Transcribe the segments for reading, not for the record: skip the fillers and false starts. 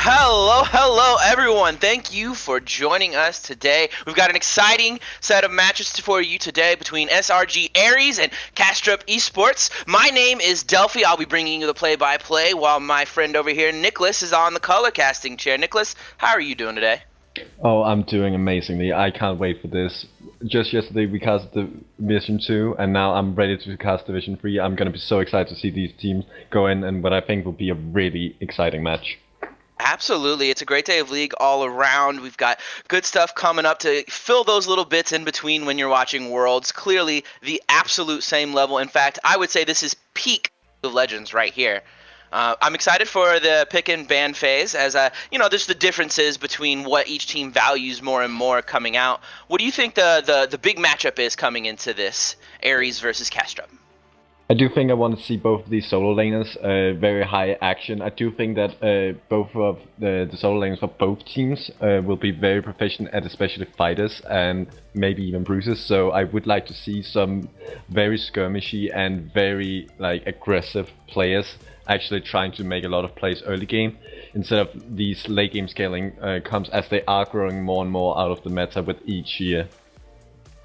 Hello everyone. Thank you for joining us today. We've got an exciting set of matches for you today between SRG Aries and Kastrup Esports. My name is Delphi. I'll be bringing you the play-by-play while my friend over here, Nicholas, is on the color casting chair. Nicholas, how are you doing today? Oh, I'm doing amazingly. I can't wait for this. Just yesterday we cast Division 2 and now I'm ready to cast Division 3. I'm gonna be so excited to see these teams go in and what I think will be a really exciting match. Absolutely. It's a great day of League all around. We've got good stuff coming up to fill those little bits in between when you're watching Worlds. Clearly the absolute same level. In fact, I would say this is peak of Legends right here. I'm excited for the pick and ban phase as, there's the differences between what each team values more and more coming out. What do you think the big matchup is coming into this Aries versus Kastrup? I do think I want to see both of these solo laners very high action. I do think that both of the solo laners for both teams will be very proficient at especially fighters and maybe even bruisers. So I would like to see some very skirmishy and very aggressive players actually trying to make a lot of plays early game instead of these late game scaling comes as they are growing more and more out of the meta with each year.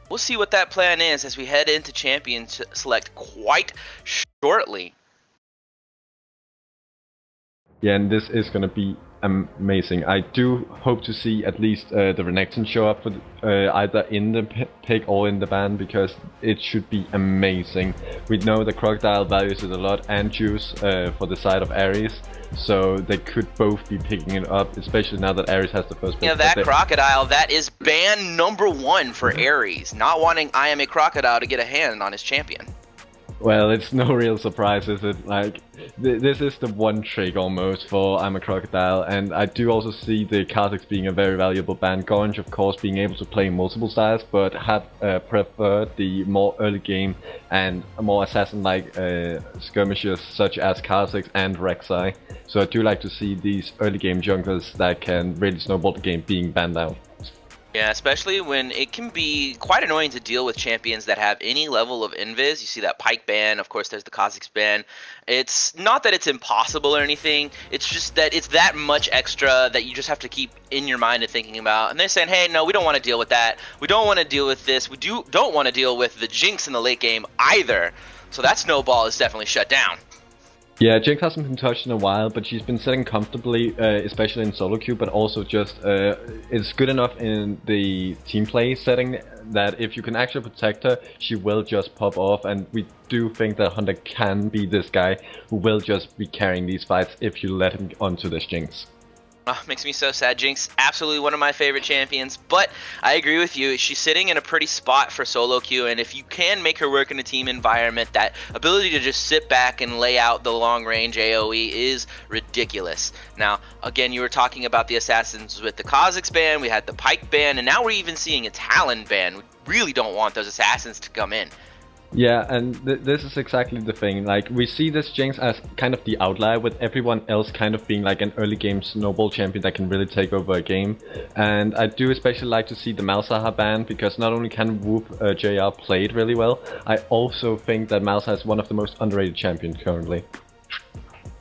We'll see what that plan is as we head into Champion Select quite shortly. Yeah, and this is going to be amazing. I do hope to see at least the Renekton show up for either in the pick or in the ban because it should be amazing. We know the Crocodile values it a lot and Juice for the side of Aries. So they could both be picking it up, especially now that Aries has the first pick. Yeah, that Crocodile, that is ban number 1 for Aries. Not wanting I Am a Crocodile to get a hand on his champion. Well, it's no real surprise, is it? This is the one trick almost for I'm a Crocodile, and I do also see the Kha'Zix being a very valuable ban. Gonj, of course, being able to play multiple styles, but have preferred the more early game and more assassin-like skirmishers such as Kha'Zix and Rek'Sai. So I do like to see these early game junglers that can really snowball the game being banned out. Yeah, especially when it can be quite annoying to deal with champions that have any level of invis. You see that Pyke ban, of course there's the Kha'Zix ban. It's not that it's impossible or anything, it's just that it's that much extra that you just have to keep in your mind and thinking about. And they're saying, hey, no, we don't want to deal with that. We don't want to deal with this. We don't want to deal with the Jinx in the late game either. So that snowball is definitely shut down. Yeah, Jinx hasn't been touched in a while, but she's been sitting comfortably, especially in solo queue, but also just it's good enough in the team play setting that if you can actually protect her, she will just pop off, and we do think that Hunter can be this guy who will just be carrying these fights if you let him onto this Jinx. Oh, makes me so sad. Jinx, absolutely one of my favorite champions, but I agree with you. She's sitting in a pretty spot for solo queue, and if you can make her work in a team environment, that ability to just sit back and lay out the long-range AoE is ridiculous. Now, again, you were talking about the assassins with the Kha'Zix ban, we had the Pyke ban, and now we're even seeing a Talon ban. We really don't want those assassins to come in. Yeah, and this is exactly the thing. Like, we see this Jinx as kind of the outlier, with everyone else kind of being like an early game snowball champion that can really take over a game. And I do especially like to see the Malzahar ban, because not only can Whoop JR play it really well, I also think that Malzahar is one of the most underrated champions currently.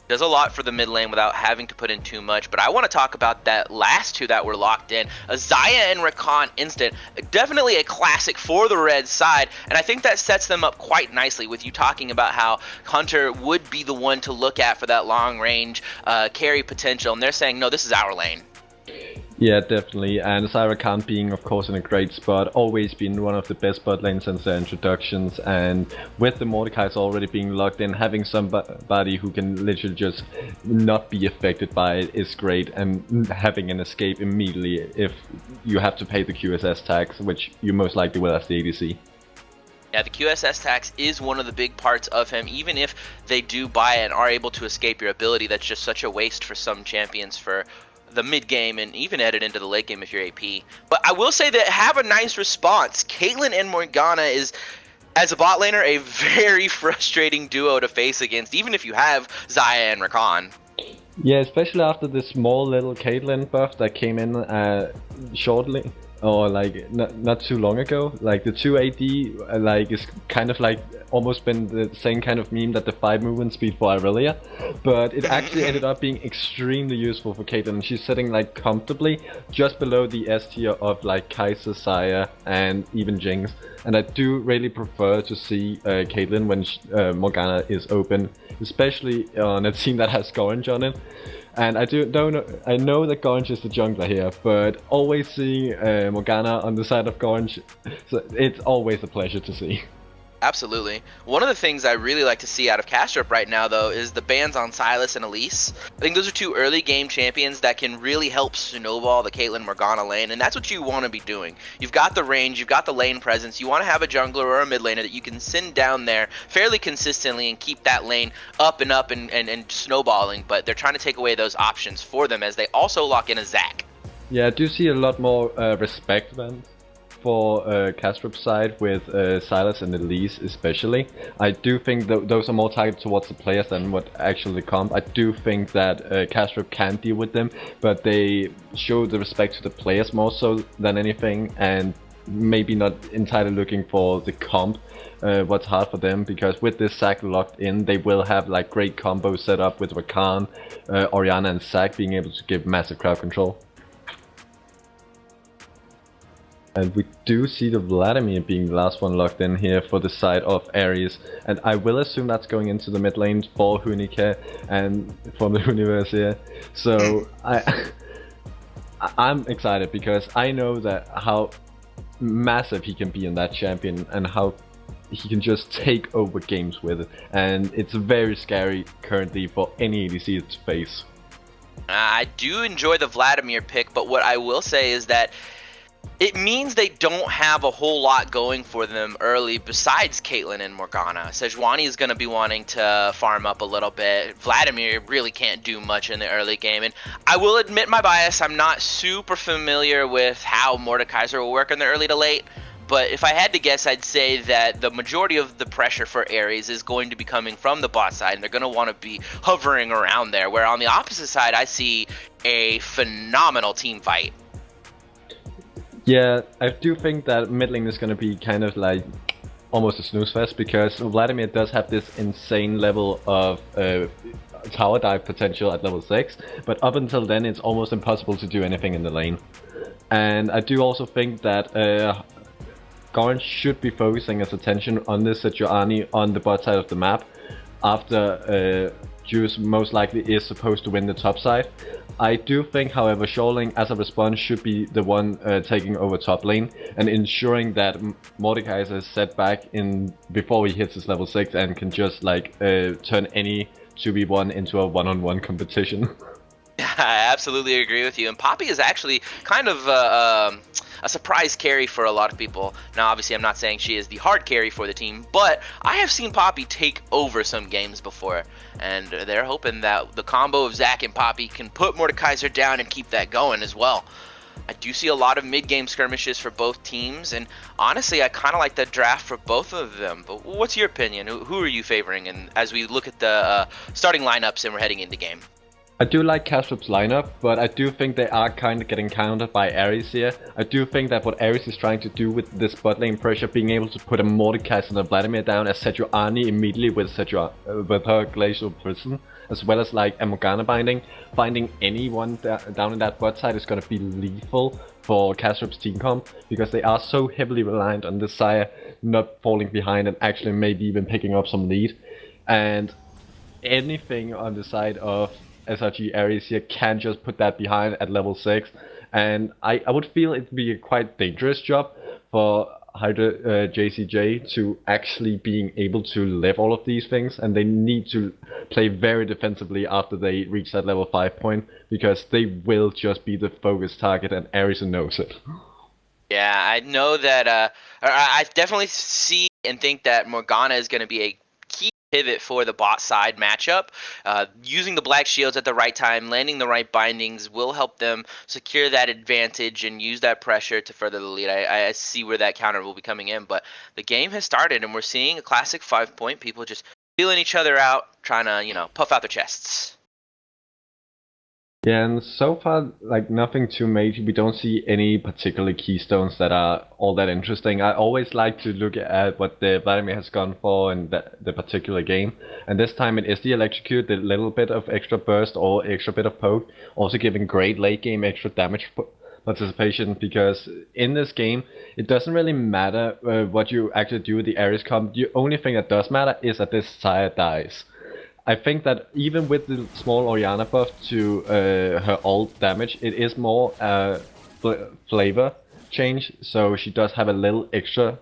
Does a lot for the mid lane without having to put in too much, but I want to talk about that last two that were locked in. Xayah and Rakan instant, definitely a classic for the red side, and I think that sets them up quite nicely with you talking about how Hunter would be the one to look at for that long range carry potential, and they're saying, no, this is our lane. Yeah, definitely, and Rakan being of course in a great spot, always been one of the best bot lanes since their introductions, and with the Mordekaiser already being locked in, having somebody who can literally just not be affected by it is great, and having an escape immediately if you have to pay the QSS tax, which you most likely will as the ADC. Yeah, the QSS tax is one of the big parts of him. Even if they do buy it and are able to escape your ability, that's just such a waste for some champions for the mid game and even headed into the late game if you're AP. But I will say that have a nice response. Caitlyn and Morgana is, as a bot laner, a very frustrating duo to face against, even if you have Xayah and Rakan. Yeah, especially after the small little Caitlyn buff that came in shortly or like not too long ago, like the 2 AD like is kind of like almost been the same kind of meme that the 5 movement speed for Irelia, but it actually ended up being extremely useful for Caitlyn. She's sitting like comfortably just below the S tier of like Kai'Sa, Saya, and even Jinx, and I do really prefer to see Caitlyn when Morgana is open, especially on a team that has Gorange on it. And I know that Gorange is the jungler here, but always seeing Morgana on the side of Gorange, so it's always a pleasure to see. Absolutely. One of the things I really like to see out of Kastrup right now, though, is the bans on Sylas and Elise. I think those are two early game champions that can really help snowball the Caitlyn Morgana lane, and that's what you want to be doing. You've got the range, you've got the lane presence, you want to have a jungler or a mid laner that you can send down there fairly consistently and keep that lane up and snowballing, but they're trying to take away those options for them as they also lock in a Zac. Yeah, I do see a lot more respect then for Kastrup's side with Sylas and Elise especially. I do think those are more targeted towards the players than what actually comp. I do think that Kastrup can deal with them, but they show the respect to the players more so than anything, and maybe not entirely looking for the comp. What's hard for them, because with this Zac locked in, they will have like great combos set up with Rakan, Orianna and Zac being able to give massive crowd control. And we do see the Vladimir being the last one locked in here for the side of Aries. And I will assume that's going into the mid lane for Hunike and from the universe here. So I'm excited because I know that how massive he can be in that champion and how he can just take over games with it. And it's very scary currently for any ADC to face. I do enjoy the Vladimir pick, but what I will say is that it means they don't have a whole lot going for them early besides Caitlyn and Morgana. Sejuani is going to be wanting to farm up a little bit. Vladimir really can't do much in the early game. And I will admit my bias, I'm not super familiar with how Mordekaiser will work in the early to late. But if I had to guess, I'd say that the majority of the pressure for Aries is going to be coming from the bot side, and they're going to want to be hovering around there. Where on the opposite side, I see a phenomenal team fight. Yeah, I do think that mid lane is going to be kind of like almost a snooze fest, because Vladimir does have this insane level of tower dive potential at level 6, but up until then it's almost impossible to do anything in the lane. And I do also think that Goran should be focusing his attention on this Sejuani on the bot side of the map, after Juice most likely is supposed to win the top side. I do think, however, Shoreling as a response should be the one taking over top lane and ensuring that Mordecai is set back in before he hits his level 6 and can just like turn any 2v1 into a one-on-one competition. I absolutely agree with you. And Poppy is actually kind of a surprise carry for a lot of people. Now, obviously, I'm not saying she is the hard carry for the team, but I have seen Poppy take over some games before. And they're hoping that the combo of Zac and Poppy can put Mordekaiser down and keep that going as well. I do see a lot of mid-game skirmishes for both teams, and honestly, I kind of like the draft for both of them. But what's your opinion? Who are you favoring? And as we look at the starting lineups and we're heading into game. I do like Kastrup's lineup, but I do think they are kind of getting countered by Aries here. I do think that what Aries is trying to do with this bot lane pressure, being able to put a Mordekaiser and a Vladimir down as Sejuani immediately with her Glacial Prison, as well as like a Morgana binding, finding anyone down in that bot side is going to be lethal for Kastrup's team comp, because they are so heavily reliant on the Sire not falling behind and actually maybe even picking up some lead. And anything on the side of SRG Aries here can just put that behind at level 6, and I would feel it'd be a quite dangerous job for Hydra JCJ to actually being able to live all of these things, and they need to play very defensively after they reach that level 5 point, because they will just be the focus target and Aries knows it. Yeah, I know that I definitely see and think that Morgana is going to be a key pivot for the bot side matchup. Using the black shields at the right time, landing the right bindings will help them secure that advantage and use that pressure to further the lead. I see where that counter will be coming in, but the game has started and we're seeing a classic 5-point, people just feeling each other out, trying to, puff out their chests. Yeah, and so far, like nothing too major. We don't see any particular keystones that are all that interesting. I always like to look at what the Vladimir has gone for in the particular game, and this time it is the electrocute, the little bit of extra burst or extra bit of poke, also giving great late game extra damage participation. Because in this game, it doesn't really matter what you actually do with the Aries comp. The only thing that does matter is that this Sire dies. I think that even with the small Oriana buff to her ult damage, it is more flavor change, so she does have a little extra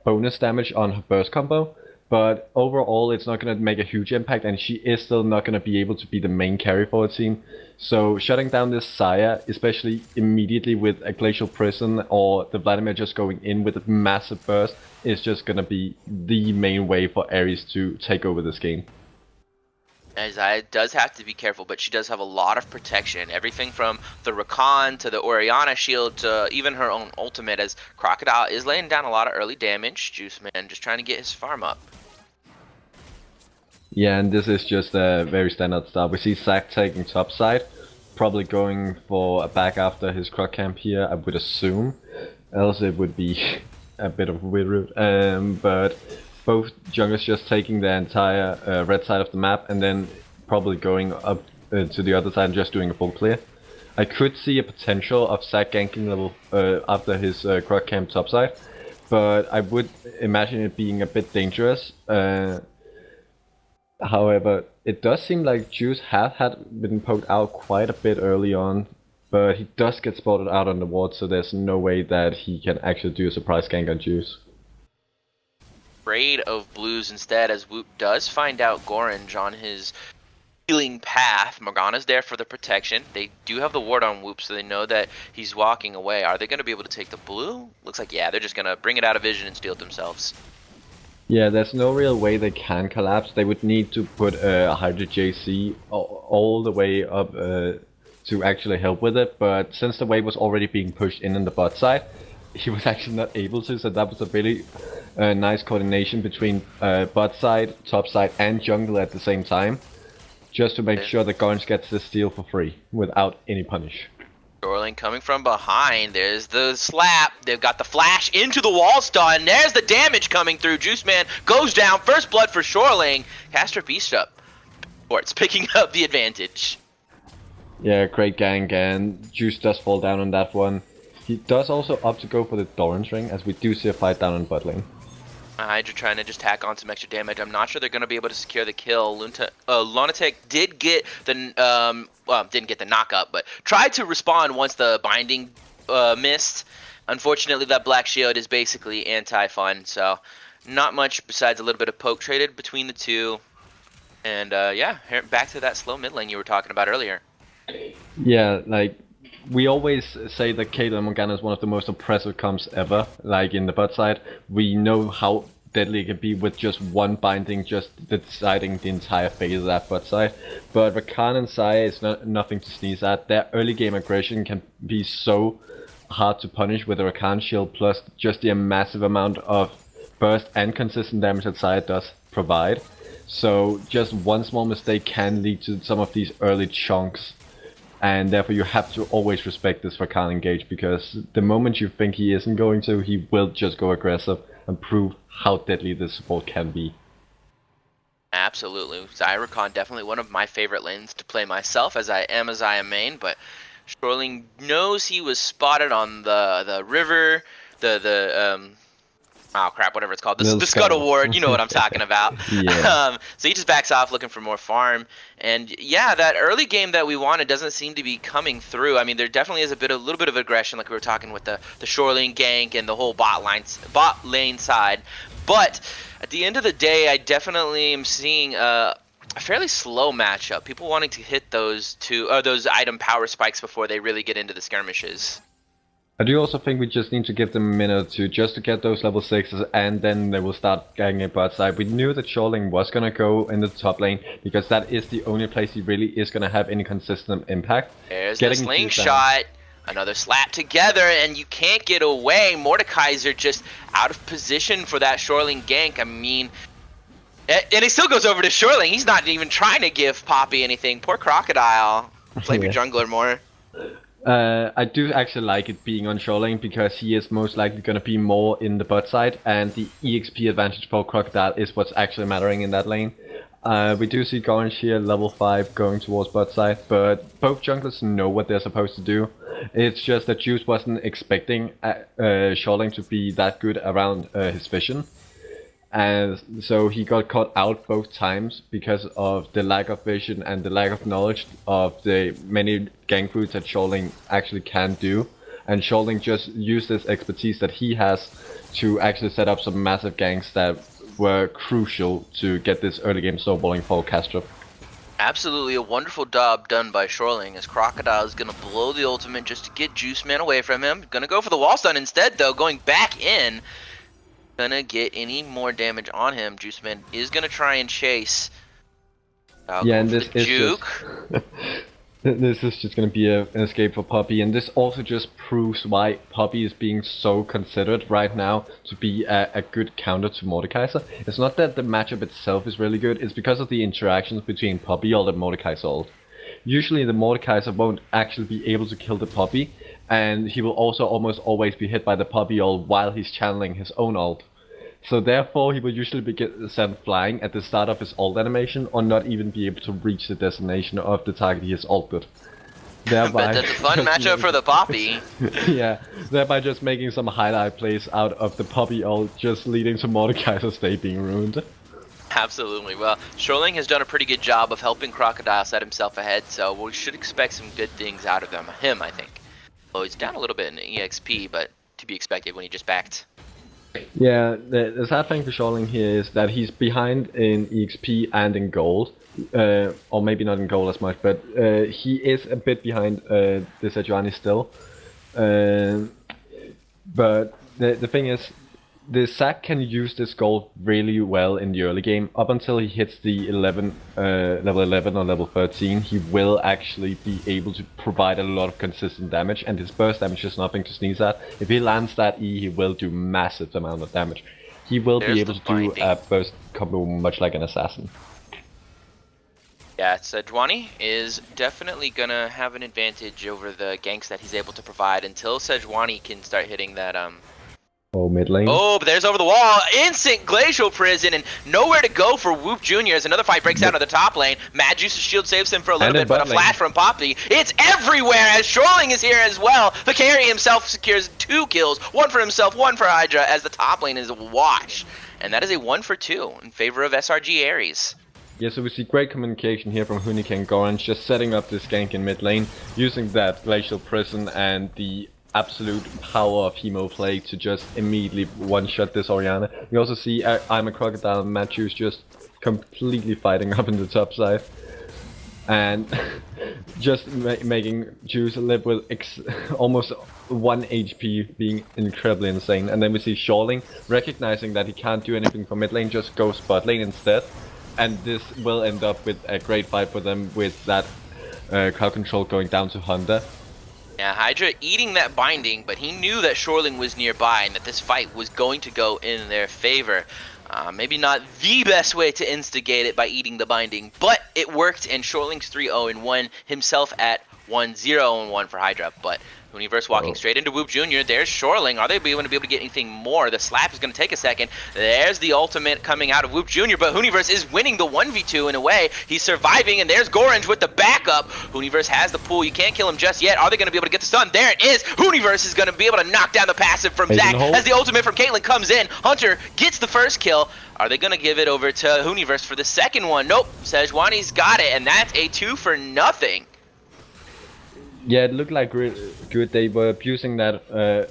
bonus damage on her burst combo. But overall, it's not going to make a huge impact, and she is still not going to be able to be the main carry for a team. So shutting down this Saya, especially immediately with a Glacial Prison or the Vladimir just going in with a massive burst, is just going to be the main way for Aries to take over this game. As does have to be careful, but she does have a lot of protection. Everything from the Rakan to the Oriana shield to even her own ultimate, as Crocodile is laying down a lot of early damage. Juice Man just trying to get his farm up. Yeah, and this is just a very standard start. We see Zac taking top side, probably going for a back after his Croc camp here, I would assume. Else it would be a bit of a weird route. But both junglers just taking the entire red side of the map and then probably going up to the other side and just doing a full clear. I could see a potential of Zac ganking level after his Croc camp topside, but I would imagine it being a bit dangerous. However, it does seem like Juice had been poked out quite a bit early on, but he does get spotted out on the ward, so there's no way that he can actually do a surprise gank on Juice. Afraid of blues instead, as Whoop does find out Gorange on his healing path. Morgana's there for the protection. They do have the ward on Whoop, so they know that he's walking away. Are they going to be able to take the blue? Looks like, yeah, they're just going to bring it out of vision and steal it themselves. Yeah, there's no real way they can collapse. They would need to put a Hydra JC all the way up to actually help with it, but since the wave was already being pushed in the bot side, he was actually not able to, so that was a really nice coordination between bot side, top side, and jungle at the same time, just to make sure that Gorge gets the steal for free without any punish. Shoreling coming from behind. There's the slap. They've got the flash into the wall stun. There's the damage coming through. Juice Man goes down. First blood for Shoreling. Kastrup East up. Sports picking up the advantage. Yeah, great gank, and Juice does fall down on that one. He does also opt to go for the Doran's ring, as we do see a fight down on bot lane. Hydra trying to just tack on some extra damage. I'm not sure they're going to be able to secure the kill. Lunatic did get the didn't get the knock up, but tried to respond once the binding missed. Unfortunately, that black shield is basically anti-fun, so not much besides a little bit of poke traded between the two. And yeah, back to that slow mid lane you were talking about earlier. Yeah, like, we always say that Caitlyn Morgana is one of the most oppressive comps ever, like in the bot side. We know how deadly it can be with just one binding, just deciding the entire fate of that bot side. But Rakan and Saya is nothing to sneeze at. Their early game aggression can be so hard to punish with a Rakan shield, plus just the massive amount of burst and consistent damage that Saya does provide. So just one small mistake can lead to some of these early chunks. And therefore you have to always respect this Rakan engage, because the moment you think he isn't going to, he will just go aggressive and prove how deadly this support can be. Absolutely. Zyrakan definitely one of my favorite lanes to play myself, as I am a Xayah main, but Shoreling knows he was spotted on the river, oh crap, whatever it's called, the Scuttle Ward, you know what I'm talking about. Yeah. So he just backs off looking for more farm, and yeah, that early game that we wanted doesn't seem to be coming through. I mean, there definitely is a little bit of aggression, like we were talking with the Shoreline gank and the whole bot lane side, but at the end of the day, I definitely am seeing a fairly slow matchup. People wanting to hit those item power spikes before they really get into the skirmishes. I do also think we just need to give them a minute or two just to get those level 6s, and then they will start ganking bot side. We knew that Shoreling was gonna go in the top lane, because that is the only place he really is gonna have any consistent impact. There's the slingshot, another slap together, and you can't get away. Mordekaiser just out of position for that Shoreling gank. I mean, and he still goes over to Shoreling. He's not even trying to give Poppy anything. Poor Crocodile. Flame your Yeah. jungler more. I do actually like it being on shore lane because he is most likely going to be more in the bot side, and the EXP advantage for Crocodile is what's actually mattering in that lane. We do see Orange here, level 5, going towards bot side, but both junglers know what they're supposed to do. It's just that Juice wasn't expecting shore lane to be that good around his vision. And so he got caught out both times because of the lack of vision and the lack of knowledge of the many gank routes that Sholing actually can do. And Sholing just used this expertise that he has to actually set up some massive ganks that were crucial to get this early game snowballing for Kastrup. Absolutely a wonderful job done by Shoreling, as Crocodile is going to blow the ultimate just to get Juice Man away from him. Going to go for the wall stun instead, though, going back in. Gonna get any more damage on him. Juice Man is gonna try and chase. Yeah, and this is juke. This is just gonna be an escape for Poppy, and this also just proves why Poppy is being so considered right now to be a good counter to Mordekaiser. It's not that the matchup itself is really good, it's because of the interactions between Poppy ult and Mordekaiser ult. Usually the Mordekaiser won't actually be able to kill the Poppy, and he will also almost always be hit by the Poppy ult while he's channeling his own ult. So therefore he will usually be sent flying at the start of his ult animation, or not even be able to reach the destination of the target he has ulted. Thereby, but that's a fun matchup for the Poppy. Yeah, thereby just making some highlight plays out of the Poppy ult, just leading to Mordekaiser's day being ruined. Absolutely. Well, Shoreling has done a pretty good job of helping Crocodile set himself ahead, so we should expect some good things out of him, I think. Well, he's down a little bit in EXP, but to be expected when he just backed. Yeah, the sad thing for Shoreling here is that he's behind in EXP and in gold. Or maybe not in gold as much, but he is a bit behind the Sejuani still. But the thing is, the Zac can use this gold really well in the early game. Up until he hits the level 11 or level 13, he will actually be able to provide a lot of consistent damage, and his burst damage is nothing to sneeze at. If he lands that E, he will do massive amount of damage. He will be able to do a burst combo much like an assassin. Yeah, Sejuani is definitely gonna have an advantage over the ganks that he's able to provide until Sejuani can start hitting that Oh, mid lane. Oh, but there's over the wall. Instant Glacial Prison and nowhere to go for Whoop Jr. as another fight breaks out of the top lane. Mad Juice's shield saves him for a little bit, but a flash from Poppy. It's everywhere as Shoreling is here as well. The carry himself secures 2 kills. 1 for himself, 1 for Hydra, as the top lane is a wash. And that is a 1 for 2 in favor of SRG Aries. Yeah, so we see great communication here from Hunik and Gorange, just setting up this gank in mid lane, using that Glacial Prison and the absolute power of Hemo play to just immediately one-shot this Orianna. We also see I'm a Crocodile and Matthews just completely fighting up in the top side. And just making Juice live with almost 1 HP, being incredibly insane. And then we see Shoreling recognizing that he can't do anything for mid lane, just goes bot lane instead. And this will end up with a great fight for them with that crowd control going down to Honda. Yeah, Hydra eating that binding, but he knew that Shoreling was nearby and that this fight was going to go in their favor. Maybe not the best way to instigate it by eating the binding, but it worked, and Shoreling's 3-0-1 himself at 1-0-1 for Hydra. But Universe walking straight into Whoop Jr. There's Shoreling. Are they going to be able to get anything more? The slap is going to take a second. There's the ultimate coming out of Whoop Jr. But Universe is winning the 1v2 in a way. He's surviving, and there's Gorange with the backup. Universe has the pull. You can't kill him just yet. Are they going to be able to get the stun? There it is. Universe is going to be able to knock down the passive from Zac as the ultimate from Caitlyn comes in. Hunter gets the first kill. Are they going to give it over to Universe for the second one? Nope. Sejuani's got it, and that's a 2-0. Yeah, it looked like good. They were abusing that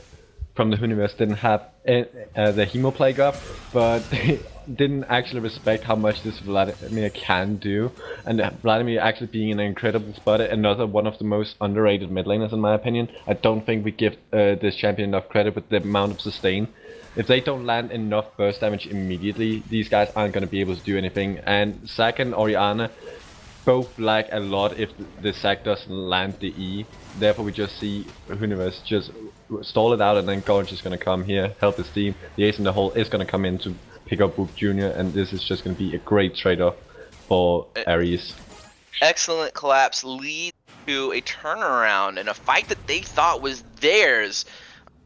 from the Universe. Didn't have the Hemo plague up, but they didn't actually respect how much this Vladimir can do. And Vladimir actually being in an incredible spot, another one of the most underrated mid laners in my opinion. I don't think we give this champion enough credit with the amount of sustain. If they don't land enough burst damage immediately, these guys aren't going to be able to do anything. And Zac and Orianna both lag a lot if the Zac doesn't land the E. Therefore we just see Universe just stall it out, and then Gorange is going to come here, help his team. The ace in the hole is going to come in to pick up Whoop Jr. and this is just going to be a great trade-off for Aries. Excellent collapse lead to a turnaround and a fight that they thought was theirs.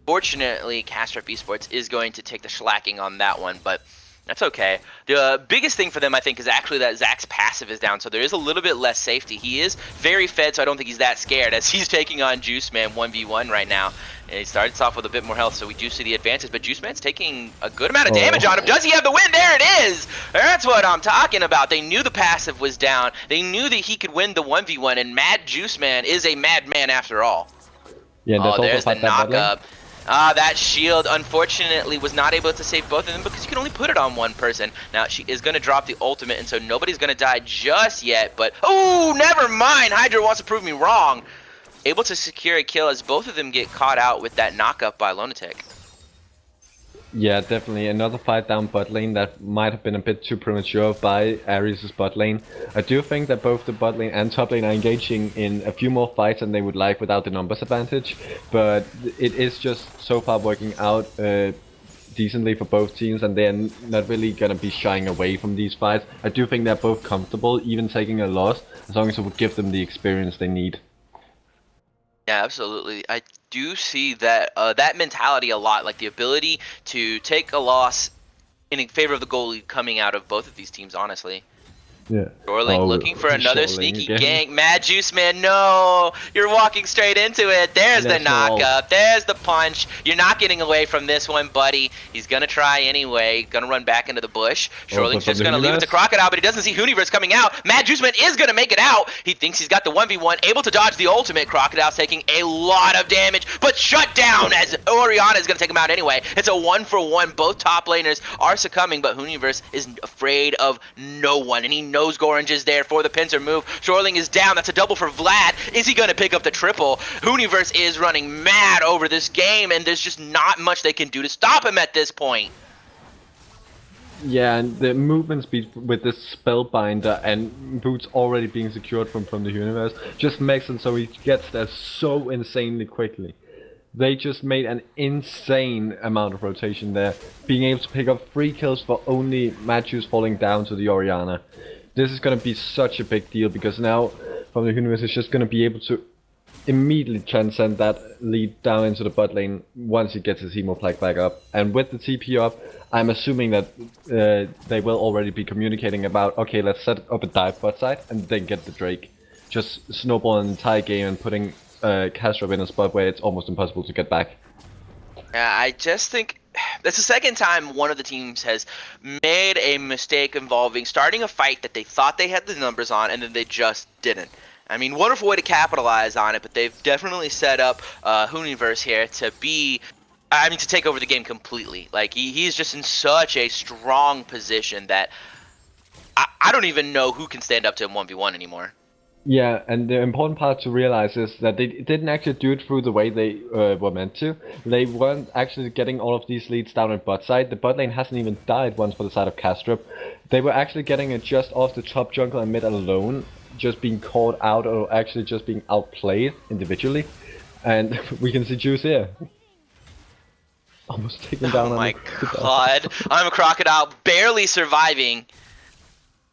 Fortunately, Kastrup Esports is going to take the shellacking on that one, but that's okay. The biggest thing for them, I think, is actually that Zach's passive is down, so there is a little bit less safety. He is very fed, so I don't think he's that scared, as he's taking on Juice Man 1v1 right now. And he starts off with a bit more health, so we do see the advances, but Juice Man's taking a good amount of damage on him. Does he have the win? There it is! That's what I'm talking about. They knew the passive was down. They knew that he could win the 1v1, and Mad Juice Man is a madman after all. Yeah, oh, there's the knock-up. That shield, unfortunately, was not able to save both of them because you can only put it on one person. Now, she is going to drop the ultimate, and so nobody's going to die just yet, but... Oh, never mind! Hydra wants to prove me wrong. Able to secure a kill as both of them get caught out with that knock-up by Lunatic. Yeah, definitely. Another fight down bot lane that might have been a bit too premature by Aries' bot lane. I do think that both the bot lane and top lane are engaging in a few more fights than they would like without the numbers advantage, but it is just so far working out decently for both teams, and they're not really going to be shying away from these fights. I do think they're both comfortable, even taking a loss, as long as it would give them the experience they need. Yeah, absolutely. I do see that that mentality a lot, like the ability to take a loss in favor of the goalie coming out of both of these teams, honestly. Yeah. Shoreling looking for another sneaky gank. Mad Juice Man, no! You're walking straight into it. There's the knock-up. There's the punch. You're not getting away from this one, buddy. He's going to try anyway. Going to run back into the bush. Shoreling's just going to leave it to Crocodile, but he doesn't see Hooniverse coming out. Mad Juice Man is going to make it out. He thinks he's got the 1v1, able to dodge the ultimate. Crocodile's taking a lot of damage, but shut down as Orianna is going to take him out anyway. It's a 1-for-1. Both top laners are succumbing, but Hooniverse is afraid of no one, and he knows Gorange is there for the pincer move. Shoreling is down. That's a double for Vlad. Is he going to pick up the triple? Hooniverse is running mad over this game, and there's just not much they can do to stop him at this point. Yeah, and the movement speed with this Spellbinder and boots already being secured from the universe just makes it so he gets there so insanely quickly. They just made an insane amount of rotation there, being able to pick up 3 kills for only Matthews falling down to the Orianna. This is going to be such a big deal, because now from the universe is just going to be able to immediately transcend that lead down into the bot lane once he gets his Hemo Plague back up. And with the TP up, I'm assuming that they will already be communicating about, okay, let's set up a dive bot side and then get the Drake. Just snowball an entire game and putting Kastrup in a spot where it's almost impossible to get back. Yeah, I just think that's the second time one of the teams has made a mistake involving starting a fight that they thought they had the numbers on and then they just didn't. I mean, wonderful way to capitalize on it, but they've definitely set up Hooniverse here to to take over the game completely. Like, he's just in such a strong position that I don't even know who can stand up to him 1v1 anymore. Yeah, and the important part to realize is that they didn't actually do it through the way they were meant to. They weren't actually getting all of these leads down on bot side. The bot lane hasn't even died once for the side of Kastrup. They were actually getting it just off the top jungle and mid alone, just being caught out or actually just being outplayed individually. And we can see Juice here. Almost taken down. Oh my god, I'm a Crocodile barely surviving.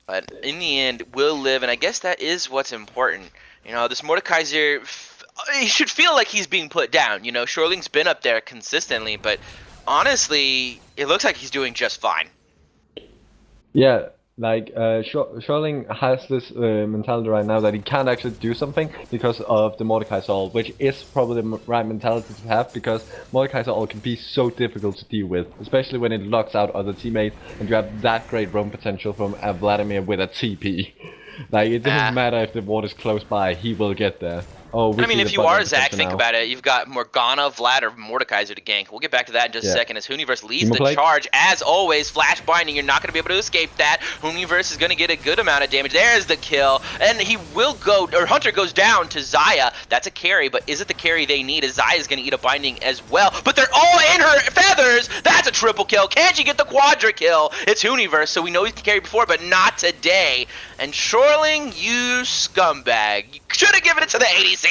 But in the end, will live, and I guess that is what's important. You know, this Mordekaiser, he should feel like he's being put down. You know, Shoreling's been up there consistently, but honestly, it looks like he's doing just fine. Yeah, like, Shoreling has this mentality right now that he can't actually do something because of the Mordekaiser ult, which is probably the right mentality to have, because Mordekaiser ult can be so difficult to deal with, especially when it locks out other teammates and you have that great roam potential from Vladimir with a TP. Like, it doesn't matter if the water's close by, he will get there. Oh, I mean, if you are Zach, think about it. You've got Morgana, Vlad, or Mordekaiser to gank. We'll get back to that in just a second as Hooniverse leads the charge. As always, flash binding. You're not going to be able to escape that. Hooniverse is going to get a good amount of damage. There's the kill. And he will go, or Hunter goes down to Xayah. That's a carry, but is it the carry they need? As Xayah is going to eat a binding as well. But they're all in her feathers. That's a triple kill. Can't you get the quadra kill? It's Hooniverse, so we know he can carry before, but not today. And Shoreling, you scumbag. You should have given it to the ADC.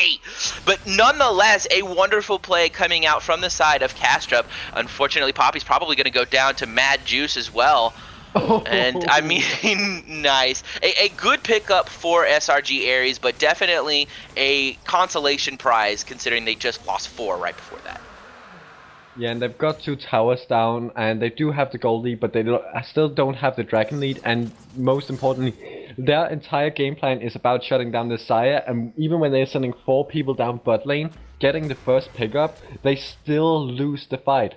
But nonetheless, a wonderful play coming out from the side of Kastrup. Unfortunately, Poppy's probably going to go down to Mad Juice as well. And I mean, nice. A good pickup for SRG Aries, but definitely a consolation prize considering they just lost 4 right before that. Yeah, and they've got 2 towers down, and they do have the gold lead, but they still don't have the dragon lead, and most importantly, their entire game plan is about shutting down the Sire, and even when they're sending 4 people down bot lane, getting the first pickup, they still lose the fight.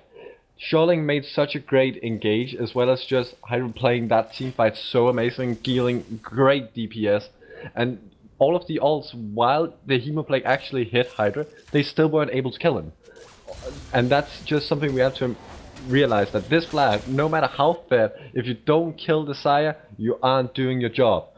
Shoreling made such a great engage, as well as just Hydra playing that team fight so amazing, dealing great DPS, and all of the ults, while the Hemoplague actually hit Hydra, they still weren't able to kill him. And that's just something we have to realize, that this flag, no matter how fair, if you don't kill the Sire, you aren't doing your job.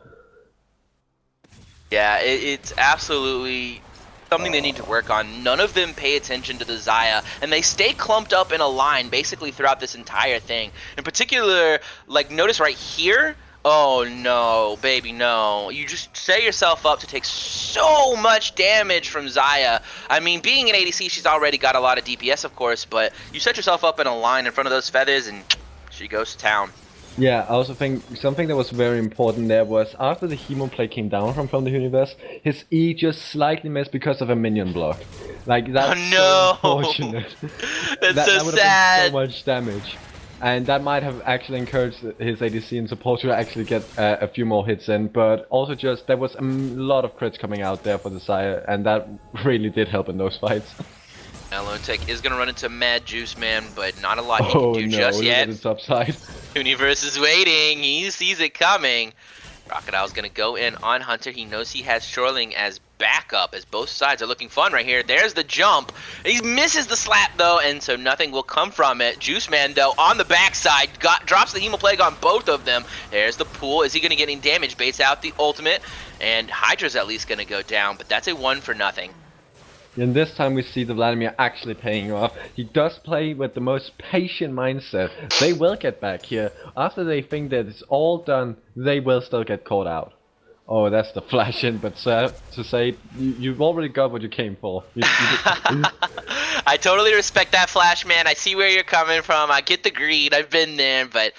Yeah, it's absolutely something they need to work on. None of them pay attention to the Xayah, and they stay clumped up in a line basically throughout this entire thing. In particular, like, notice right here, oh no, baby, no. You just set yourself up to take so much damage from Xayah. I mean, being an ADC, she's already got a lot of DPS, of course, but you set yourself up in a line in front of those feathers, and she goes to town. Yeah, I also think something that was very important there was after the Hemoplague came down from the universe, his E just slightly missed because of a minion block. Like, that's so unfortunate. That's so that would sad. have been so much damage. And that might have actually encouraged his ADC and support to actually get a few more hits in, but also just there was a lot of crits coming out there for the Sire, and that really did help in those fights. Tech is going to run into Mad Juice Man, but not a lot he can do just yet. Look at the top side. Universe is waiting. He sees it coming. Crocodile's going to go in on Hunter. He knows he has Shoreling as backup, as both sides are looking fun right here. There's the jump. He misses the slap, though, and so nothing will come from it. Juice Man, though, on the backside, drops the Hemoplague on both of them. There's the pool. Is he going to get any damage? Baits out the ultimate, and Hydra's at least going to go down, but that's a 1-0. And this time we see the Vladimir actually paying off. He does play with the most patient mindset. They will get back here. After they think that it's all done, they will still get caught out. Oh, that's the flash in, but to say, you've already got what you came for. I totally respect that, Flash, man. I see where you're coming from. I get the greed. I've been there, but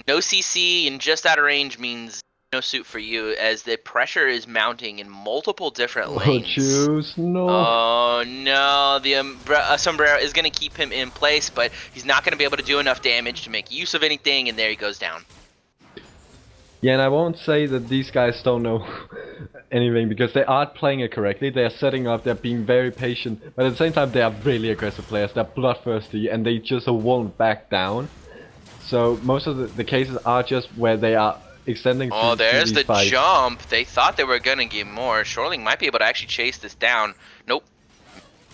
no CC and just out of range means no suit for you, as the pressure is mounting in multiple different lanes. Oh, choose no. Oh no, the sombrero is going to keep him in place, but he's not going to be able to do enough damage to make use of anything, and there he goes down. Yeah, and I won't say that these guys don't know anything, because they are playing it correctly. They are setting up, they're being very patient, but at the same time they are really aggressive players. They're bloodthirsty, and they just won't back down. So most of the cases are just where they are extending. Oh, there's the jump. They thought they were gonna get more. Shoreling might be able to actually chase this down. Nope.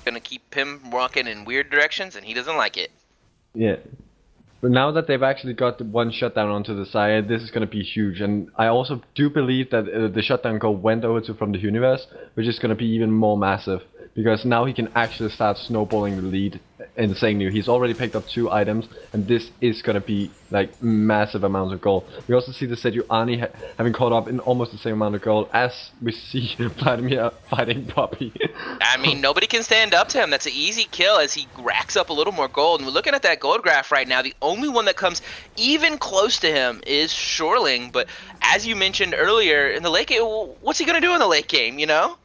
Gonna keep him walking in weird directions, and he doesn't like it. Yeah. But now that they've actually got one shutdown onto the side, this is going to be huge. And I also do believe that the shutdown goal went over to From the Universe, which is going to be even more massive. Because now he can actually start snowballing the lead insanely. He's already picked up 2 items, and this is going to be like massive amounts of gold. We also see the Sejuani having caught up in almost the same amount of gold as we see Vladimir fighting Poppy. I mean, nobody can stand up to him. That's an easy kill as he racks up a little more gold. And we're looking at that gold graph right now. The only one that comes even close to him is Shoreling. But as you mentioned earlier, in the late game, what's he going to do in the late game, you know?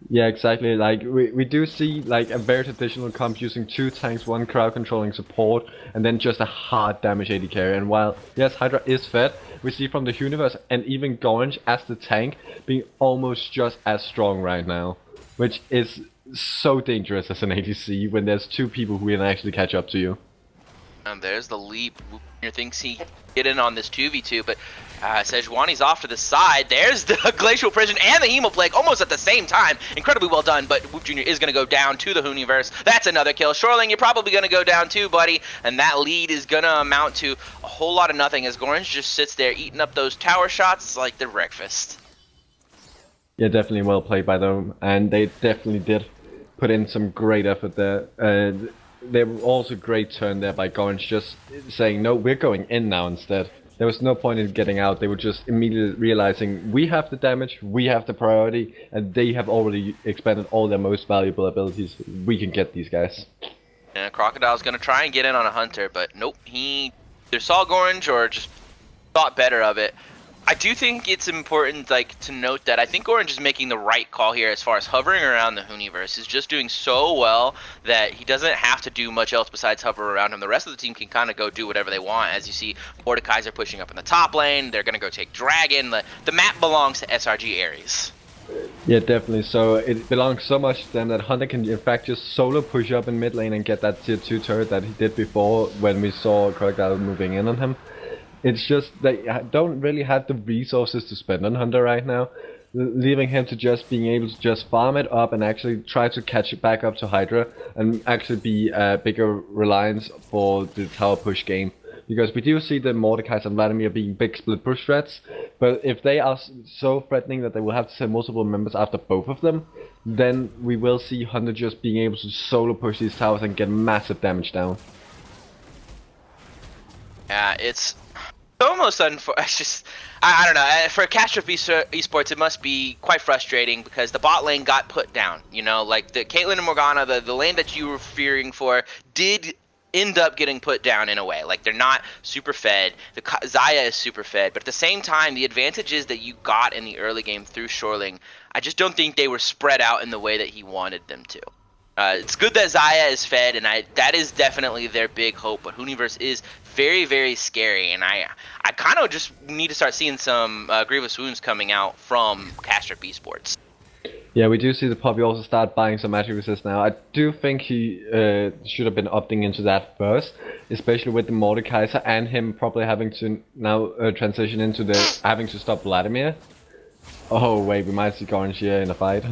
Yeah, exactly. Like we do see like a very traditional comp using 2 tanks, 1 crowd controlling support, and then just a hard damage AD carry. And while yes, Hydra is fed, we see From the Universe and even Gorange as the tank being almost just as strong right now, which is so dangerous as an ADC when there's 2 people who can actually catch up to you. And there's the leap. Who thinks he get in on this 2v2, but Sejuani's off to the side. There's the Glacial Prison and the Hemoplague almost at the same time. Incredibly well done, but Whoop Jr. is going to go down to the Hooniverse. That's another kill. Shoreling, you're probably going to go down too, buddy. And that lead is going to amount to a whole lot of nothing as Gorange just sits there eating up those tower shots like they're breakfast. Yeah, definitely well played by them, and they definitely did put in some great effort there. There was also a great turn there by Gorange, just saying, no, we're going in now instead. There was no point in getting out. They were just immediately realizing, we have the damage, we have the priority, and they have already expended all their most valuable abilities. We can get these guys. And Crocodile's going to try and get in on a Hunter, but nope, he either saw Gorange or just thought better of it. I do think it's important, like, to note that I think Orange is making the right call here as far as hovering around the Hooniverse. He's just doing so well that he doesn't have to do much else besides hover around him. The rest of the team can kind of go do whatever they want. As you see, Mordekaiser pushing up in the top lane. They're going to go take Dragon. The map belongs to SRG Aries. Yeah, definitely. So it belongs so much to them that Hunter can in fact just solo push up in mid lane and get that tier 2 turret that he did before when we saw Crocodile moving in on him. It's just they don't really have the resources to spend on Hunter right now, leaving him to just being able to just farm it up and actually try to catch it back up to Hydra and actually be a bigger reliance for the tower push game. Because we do see the Mordekaiser and Vladimir being big split push threats, but if they are so threatening that they will have to send multiple members after both of them, then we will see Hunter just being able to solo push these towers and get massive damage down. Yeah, it's almost unfortunate. I don't know. For Kastrup Esports, it must be quite frustrating because the bot lane got put down. You know, like the Caitlyn and Morgana, the lane that you were fearing for did end up getting put down in a way. Like, they're not super fed. The Xayah is super fed, but at the same time, the advantages that you got in the early game through Shoreling, I just don't think they were spread out in the way that he wanted them to. It's good that Xayah is fed, and that is definitely their big hope, but Hooniverse is very, very scary, and I kind of just need to start seeing some Grievous Wounds coming out from Kastrup Esports. Yeah, we do see the Poppy also start buying some magic resist now. I do think he should have been opting into that first, especially with the Mordekaiser and him probably having to now transition into the having to stop Vladimir. Oh wait, we might see Gorange here in a fight.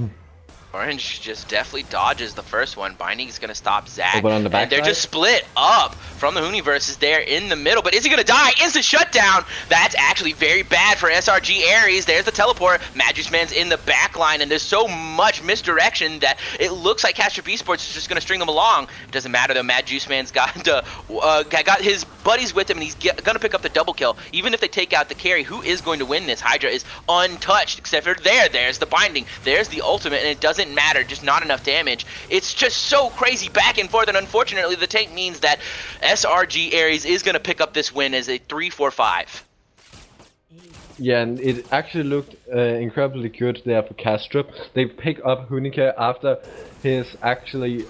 Orange just definitely dodges the first one. Binding is going to stop Zac. On the and they're just split up from the Hooniverse is there in the middle. But is he going to die? Instant shutdown. That's actually very bad for SRG Aries. There's the teleport. Magusman's in the back line. And there's so much misdirection that it looks like Kastrup Esports is just going to string them along. It doesn't matter though. Magusman's got his buddies with him. And he's going to pick up the double kill. Even if they take out the carry, who is going to win this? Hydra is untouched except for there's the binding. There's the ultimate. And it doesn't matter, just not enough damage. It's just so crazy back and forth, and unfortunately the tank means that SRG Aries is going to pick up this win as a 3-4-5. Yeah, and it actually looked incredibly good there for Kastrup. They pick up Hunika after his actually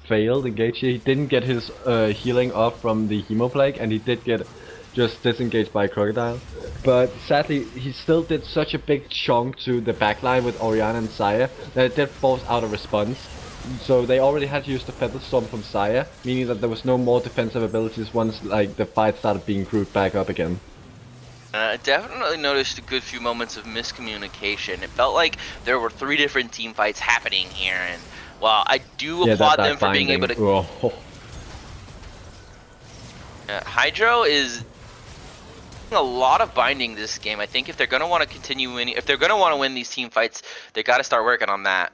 failed engage here. He didn't get his healing off from the Hemoplague, and he did get just disengaged by Crocodile. But sadly, he still did such a big chunk to the backline with Orianna and Xayah that it did force out a response. So they already had to use the Feather Storm from Xayah, meaning that there was no more defensive abilities once like the fight started being grouped back up again. I definitely noticed a good few moments of miscommunication. It felt like there were 3 different team fights happening here, and while I do applaud them for being able to... Oh. Hydro is a lot of binding this game. I think if they're going to want to continue winning, if they're going to want to win these team fights, they got to start working on that.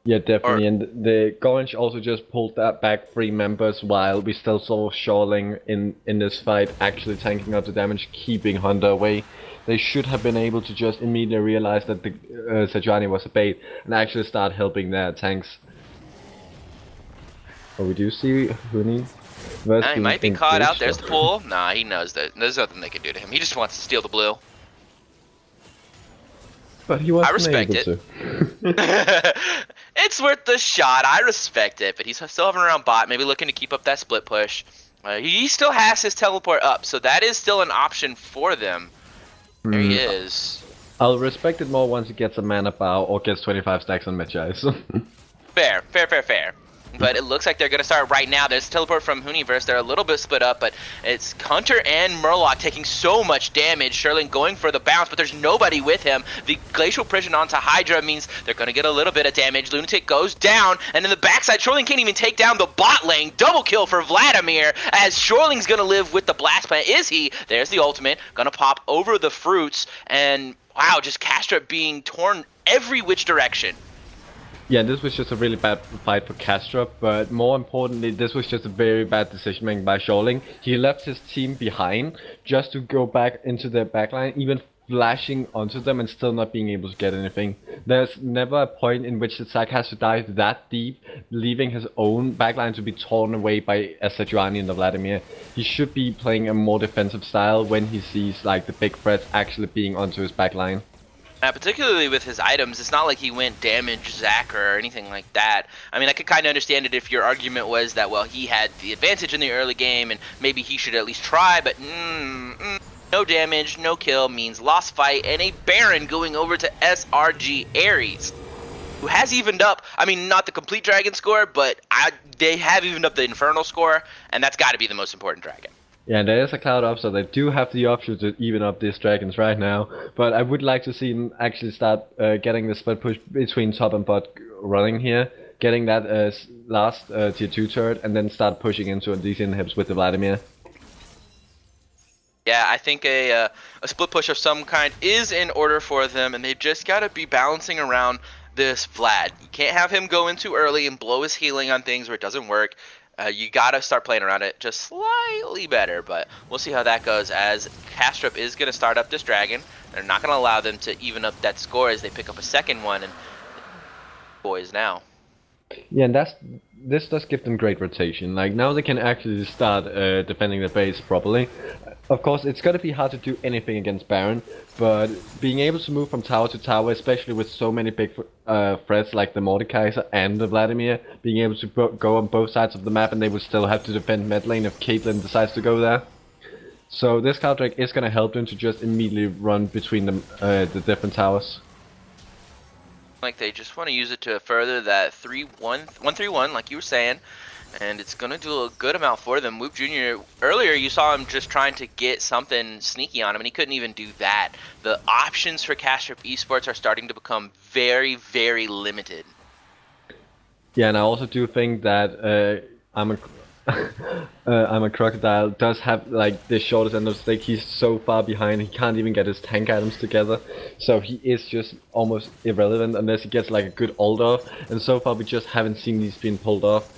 Yeah, definitely. And the Gorange also just pulled that back 3 members while we still saw Shoreling in this fight actually tanking out the damage, keeping Hunter away. They should have been able to just immediately realize that the Sejuani was a bait and actually start helping their tanks. Oh, we do see Huni. Nah, he might be caught out. There's the pull. Nah, he knows that there's nothing they can do to him. He just wants to steal the blue. But he wasn't I respect able it. It's worth the shot. I respect it. But he's still having around bot, maybe looking to keep up that split push. He still has his teleport up, so that is still an option for them. There he is. I'll respect it more once he gets a mana bow or gets 25 stacks on Medjais. Fair. But it looks like they're going to start right now. There's teleport from Hooniverse. They're a little bit split up, but it's Hunter and Murloc taking so much damage. Sherling going for the bounce, but there's nobody with him. The Glacial Prison onto Hydra means they're going to get a little bit of damage. Lunatic goes down, and in the backside, Shoreling can't even take down the bot lane. Double kill for Vladimir, as Shoreling's going to live with the blast plant. Is he? There's the ultimate. Going to pop over the fruits, and wow, just Kastrup being torn every which direction. Yeah, this was just a really bad fight for Kastrup, but more importantly, this was just a very bad decision making by Shoreling. He left his team behind just to go back into the backline, even flashing onto them and still not being able to get anything. There's never a point in which the Zac has to dive that deep, leaving his own backline to be torn away by a Sejuani and the Vladimir. He should be playing a more defensive style when he sees like the big threats actually being onto his backline. Particularly with his items, it's not like he went damage Zac or anything like that. I mean, I could kind of understand it if your argument was that, well, he had the advantage in the early game and maybe he should at least try, but no damage, no kill means lost fight and a Baron going over to SRG Aries, who has evened up, I mean, not the complete dragon score, but they have evened up the infernal score, and that's got to be the most important dragon. Yeah, and there is a cloud up, so they do have the option to even up these dragons right now. But I would like to see them actually start getting the split push between top and bot running here, getting that last tier 2 turret, and then start pushing into these inhibs with the Vladimir. Yeah, I think a split push of some kind is in order for them, and they've just got to be balancing around this Vlad. You can't have him go in too early and blow his healing on things where it doesn't work. You gotta start playing around it just slightly better, but we'll see how that goes as Kastrup is gonna start up this dragon. They're not gonna allow them to even up that score as they pick up a second one, and boys now. Yeah, and this does give them great rotation. Like now they can actually start defending the base properly. Of course, it's gonna be hard to do anything against Baron, but being able to move from tower to tower, especially with so many big threats like the Mordekaiser and the Vladimir, being able to go on both sides of the map, and they would still have to defend mid lane if Caitlyn decides to go there. So this cloud drake is gonna help them to just immediately run between the different towers. Like they just want to use it to further that 1-3-1 like you were saying, and it's going to do a good amount for them. Whoop Jr., earlier you saw him just trying to get something sneaky on him, and he couldn't even do that. The options for Kastrup Esports are starting to become very, very limited. Yeah, and I also do think that I'm a crocodile does have like the shortest end of the stick. He's so far behind, he can't even get his tank items together, so he is just almost irrelevant unless he gets like a good ult off, and so far we just haven't seen these being pulled off.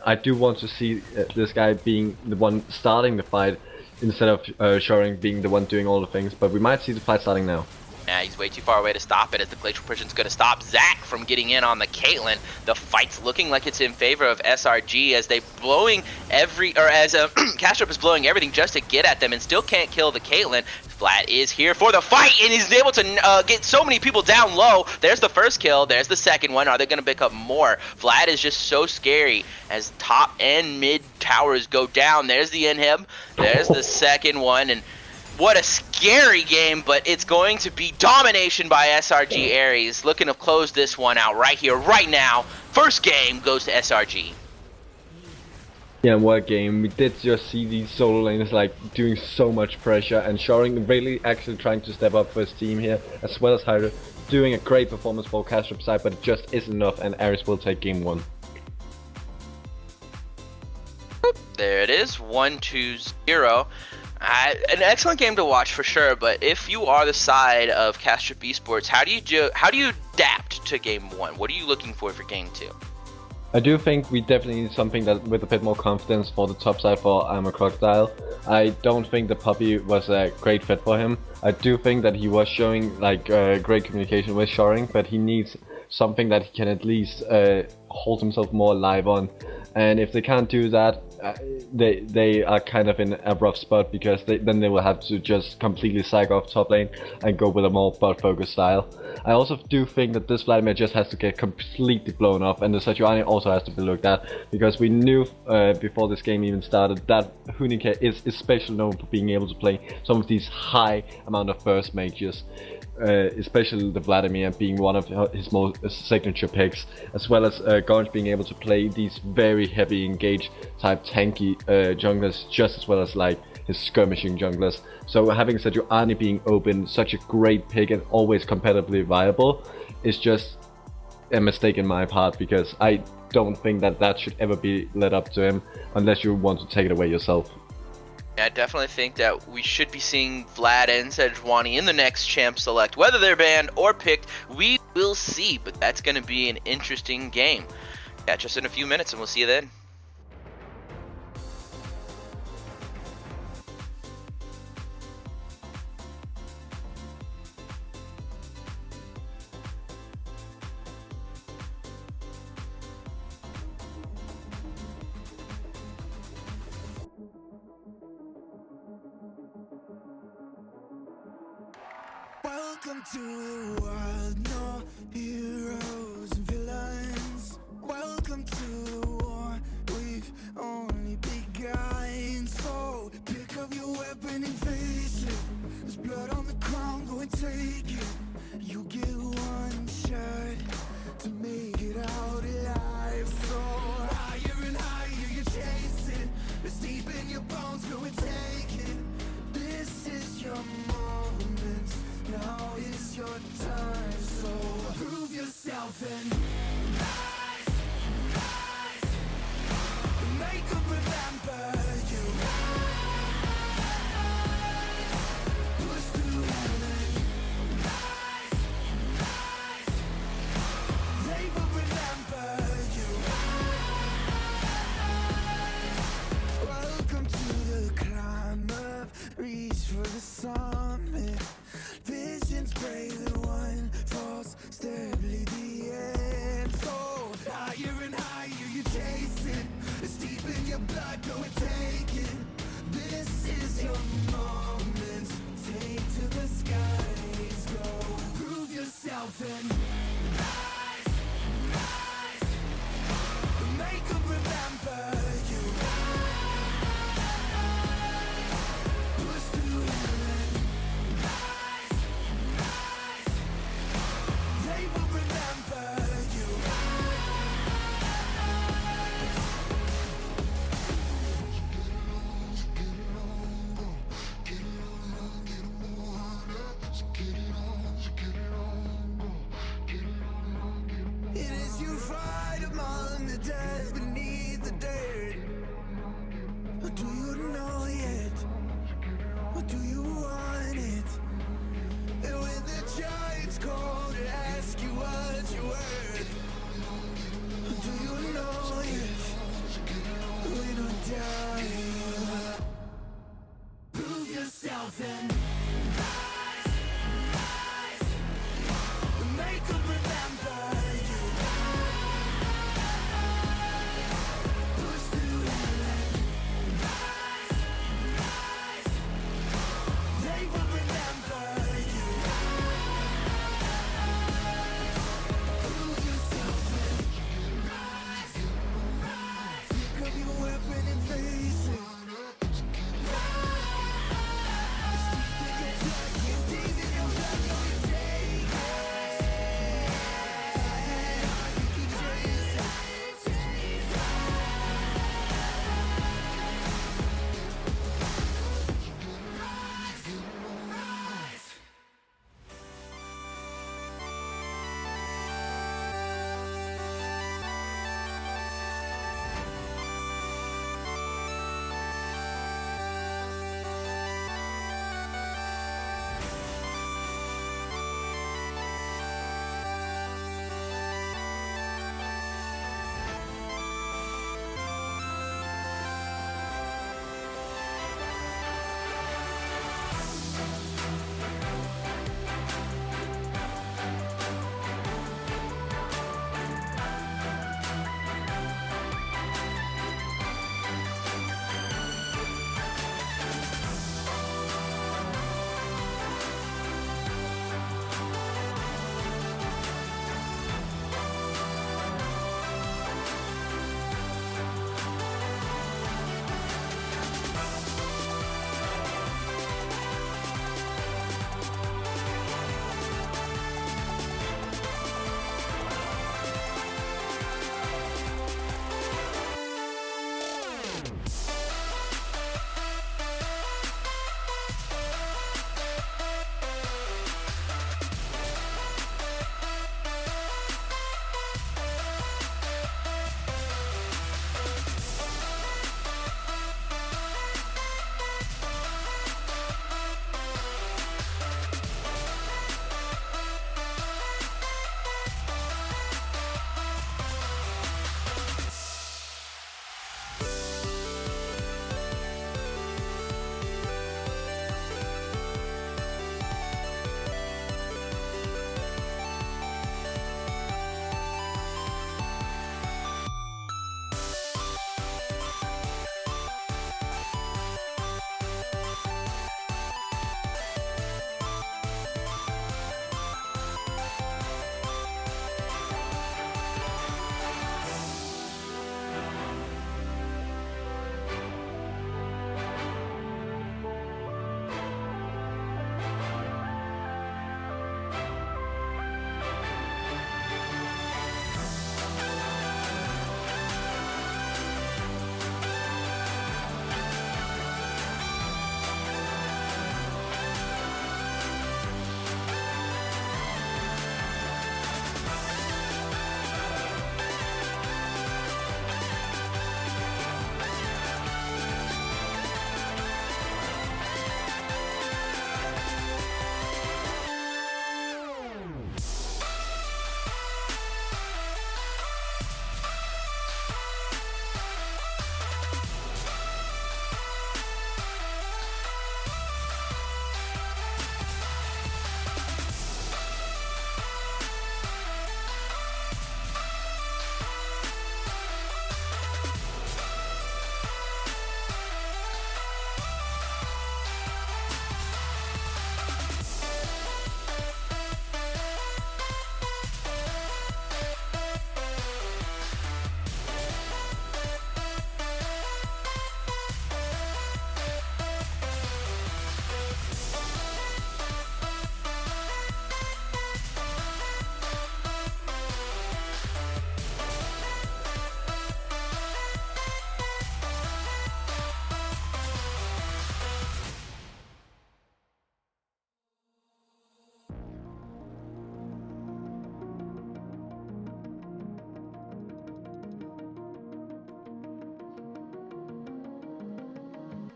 I do want to see this guy being the one starting the fight instead of Shoring being the one doing all the things, but we might see the fight starting now. Yeah, he's way too far away to stop it, as the Glacial Prison's going to stop Zac from getting in on the Caitlyn. The fight's looking like it's in favor of SRG as as Kastrup is blowing everything just to get at them and still can't kill the Caitlyn. Vlad is here for the fight, and he's able to get so many people down low. There's the first kill, there's the second one. Are they going to pick up more? Vlad is just so scary as top and mid towers go down. There's the inhib, there's the second one, and what a scary game, but it's going to be domination by SRG Aries. Looking to close this one out right here, right now. First game goes to SRG. Yeah, what a game. We did just see these solo laners like doing so much pressure, and Shoring really actually trying to step up for his team here, as well as Hydra doing a great performance for Kastrup side, but it just isn't enough, and Aries will take game 1. There it is, 1-2-0. An excellent game to watch for sure, but if you are the side of Kastrup Esports, how do you adapt to game 1? What are you looking for game 2? I do think we definitely need something that with a bit more confidence for the top side for I'm a Crocodile. I don't think the puppy was a great fit for him. I do think that he was showing like great communication with Shoring, but he needs something that he can at least hold himself more alive on. And if they can't do that, they are kind of in a rough spot, because then they will have to just completely psych off top lane and go with a more bot focused style. I also do think that this Vladimir just has to get completely blown off, and the Sejuani also has to be looked at, because we knew before this game even started that Hunike is especially known for being able to play some of these high amount of burst mages. Especially the Vladimir being one of his most signature picks, as well as Gonj being able to play these very heavy engage type tanky junglers, just as well as like his skirmishing junglers. So having Sejuani being open, such a great pick and always competitively viable, is just a mistake in my part, because I don't think that should ever be led up to him unless you want to take it away yourself. I definitely think that we should be seeing Vlad and Sejuani in the next champ select. Whether they're banned or picked, we will see, but that's going to be an interesting game. Catch us in a few minutes and we'll see you then. Welcome to the wild, no heroes and villains. Welcome to the war, we've only begun. So pick up your weapon and face it. There's blood on the ground, go and take it. You get one shot to make it out alive. So higher and higher you're chasing. It's deep in your bones, go and take it. This is your moment, now is your time. So prove yourself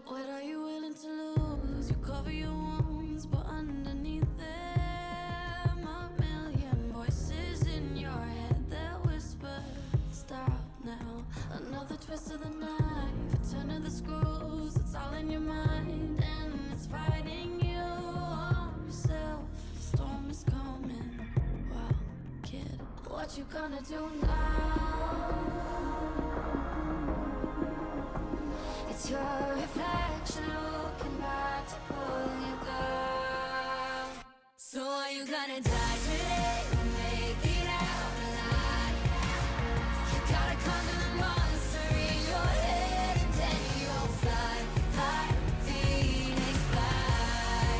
What are you willing to lose? You cover your wounds, but underneath them, a million voices in your head that whisper, stop now. Another twist of the knife, a turn of the screws, it's all in your mind, and it's fighting you on yourself. The storm is coming. Wow, kid, what you gonna do now? It's your reflection looking back to pull you down. So are you gonna die today or make it out alive? You gotta conquer the monster in your head, and then you'll fly, fly, phoenix fly.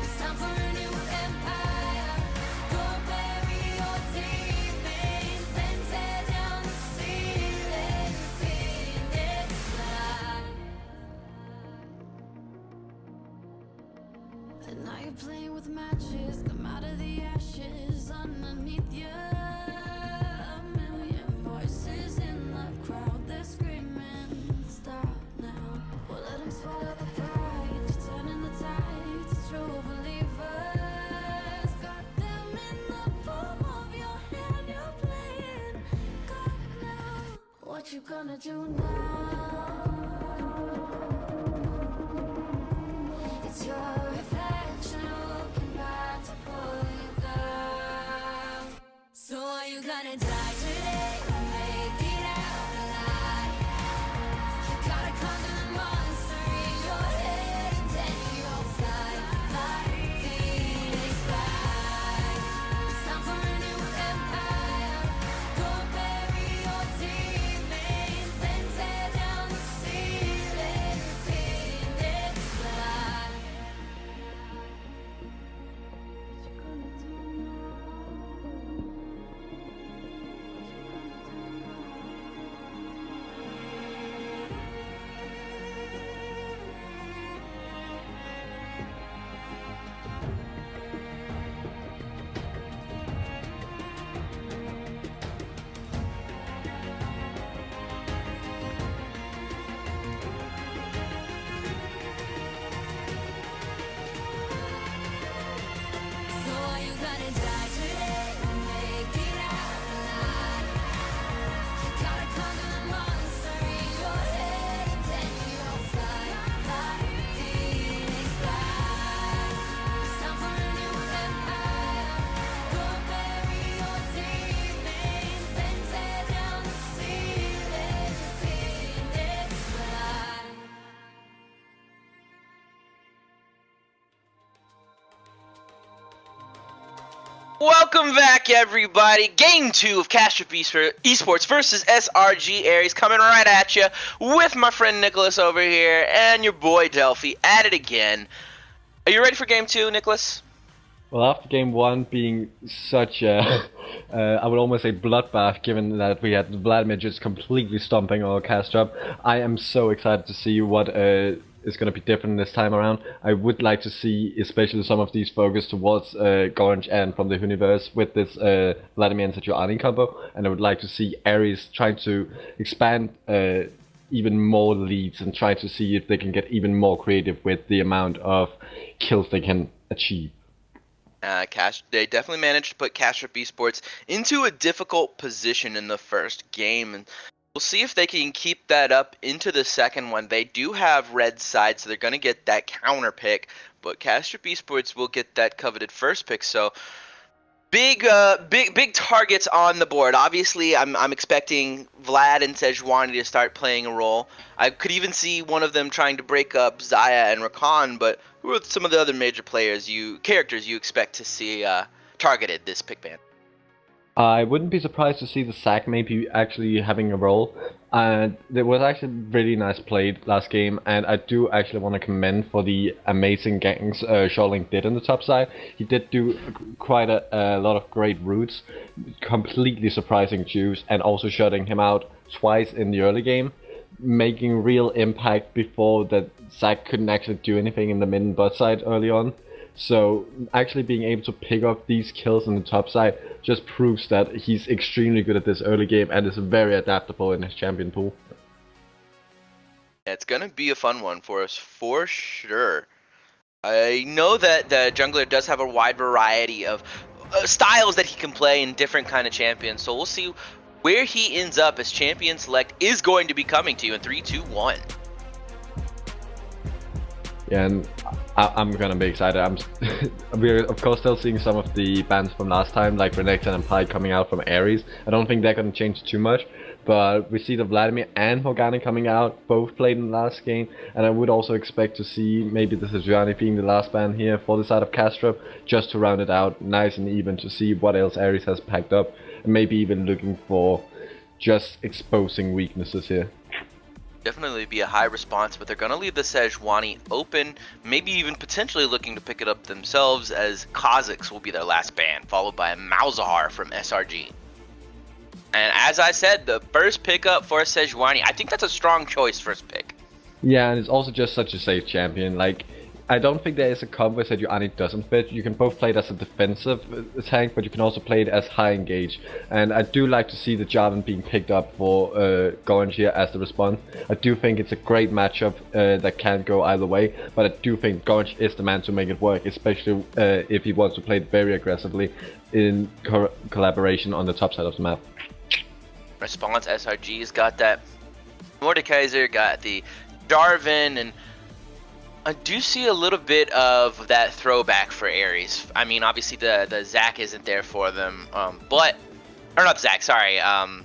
It's time for a new empire. Go bury your demons, then tear down the ceiling, phoenix fly. And now you're playing with matches, come out of the ashes underneath you. A million voices in the crowd, they're screaming, stop now. Well, let them swallow the pride, you're turning the tide to true believers. Got them in the palm of your hand, you're playing God now. What you gonna do now? It's your reflection looking back to pull you down. So are you gonna die today or make it out alive? You gotta conquer the monster in your head, and then you'll fly, fly, phoenix fly. It's time for a new empire. Go bury your demons, then tear down the ceiling, phoenix fly. So are you gonna die today or make it out alive? You gotta conquer the monster in your head, and then you'll fly, fly, phoenix fly. It's time for a new empire. Go bury your demons, then tear down the ceiling, phoenix fly. Welcome back, everybody. Game 2 of Kastrup Esports versus SRG Aries, coming right at you with my friend Nicholas over here and your boy Delphi at it again. Are you ready for Game 2, Nicholas? Well, after game 1 being such a, I would almost say bloodbath, given that we had Vladimir just completely stomping our Kastrup, I am so excited to see what is going to be different this time around. I would like to see especially some of these focus towards Gorange and from the universe with this Vladimir and Sejuani combo, and I would like to see Aries trying to expand even more leads and try to see if they can get even more creative with the amount of kills they can achieve. They definitely managed to put Kastrup Esports into a difficult position in the first game, and we'll see if they can keep that up into the second one. They do have red side, so they're going to get that counter pick, but Kastrup Esports will get that coveted first pick. So big targets on the board. Obviously, I'm expecting Vlad and Sejuani to start playing a role. I could even see one of them trying to break up Zaya and Rakan, but who are some of the other major characters you expect to see targeted this pick ban? I wouldn't be surprised to see the sack maybe actually having a role. There was actually really nice play last game, and I do actually want to commend for the amazing ganks Shorling did on the top side. He did do quite a lot of great routes, completely surprising Juice, and also shutting him out twice in the early game, making real impact before that Zac couldn't actually do anything in the mid and bot side early on. So actually being able to pick up these kills on the top side just proves that he's extremely good at this early game and is very adaptable in his champion pool. It's gonna be a fun one for us for sure. I know that the jungler does have a wide variety of styles that he can play in different kind of champions, so we'll see where he ends up as champion select is going to be coming to you in 3, 2, 1. Yeah, and I'm gonna be excited. We're of course still seeing some of the bans from last time, like Renekton and Pi coming out from Aries. I don't think they're gonna change too much, but we see the Vladimir and Morgana coming out, both played in the last game, and I would also expect to see maybe the Serenity being the last ban here for the side of Kastrup, just to round it out nice and even to see what else Aries has packed up, and maybe even looking for just exposing weaknesses here. Definitely be a high response, but they're going to leave the Sejuani open, maybe even potentially looking to pick it up themselves, as Kha'Zix will be their last ban, followed by a Malzahar from SRG. And as I said, the first pickup for Sejuani, I think that's a strong choice, first pick. Yeah, and it's also just such a safe champion. Like, I don't think there is a combo that Sejuani doesn't fit. You can both play it as a defensive tank, but you can also play it as high engage. And I do like to see the Jarvan being picked up for Gorange here as the response. I do think it's a great matchup that can go either way, but I do think Gorange is the man to make it work, especially if he wants to play it very aggressively in collaboration on the top side of the map. Response SRG's got that Mordekaiser, got the Jarvan, and I do see a little bit of that throwback for Aries. I mean, obviously the Zac isn't there for them, or not Zac, sorry. Wow,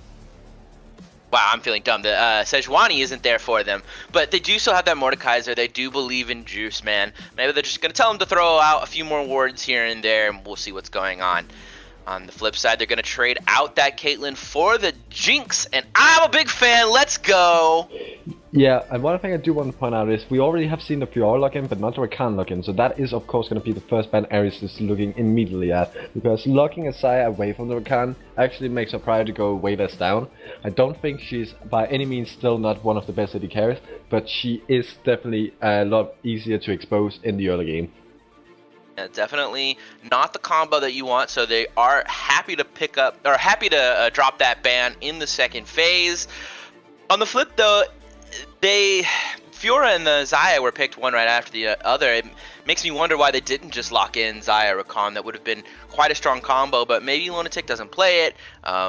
I'm feeling dumb. The Sejuani isn't there for them, but they do still have that Mordekaiser. They do believe in Juice, man. Maybe they're just gonna tell him to throw out a few more wards here and there, and we'll see what's going on. On the flip side, they're going to trade out that Caitlyn for the Jinx, and I'm a big fan. Let's go. Yeah, and one thing I do want to point out is we already have seen the Fiora lock-in, but not the Rakan lock-in, so that is of course going to be the first ban Aries is looking immediately at, because locking a Xayah away from the Rakan actually makes her priority go way less down. I don't think she's by any means still not one of the best AD carries, but she is definitely a lot easier to expose in the early game. Definitely not the combo that you want, so they are happy to pick up, or happy to drop that ban in the second phase. On the flip though, Fiora and the Xayah were picked one right after the other. It makes me wonder why they didn't just lock in Xayah Rakan. That would have been quite a strong combo, but maybe Lunatic doesn't play it.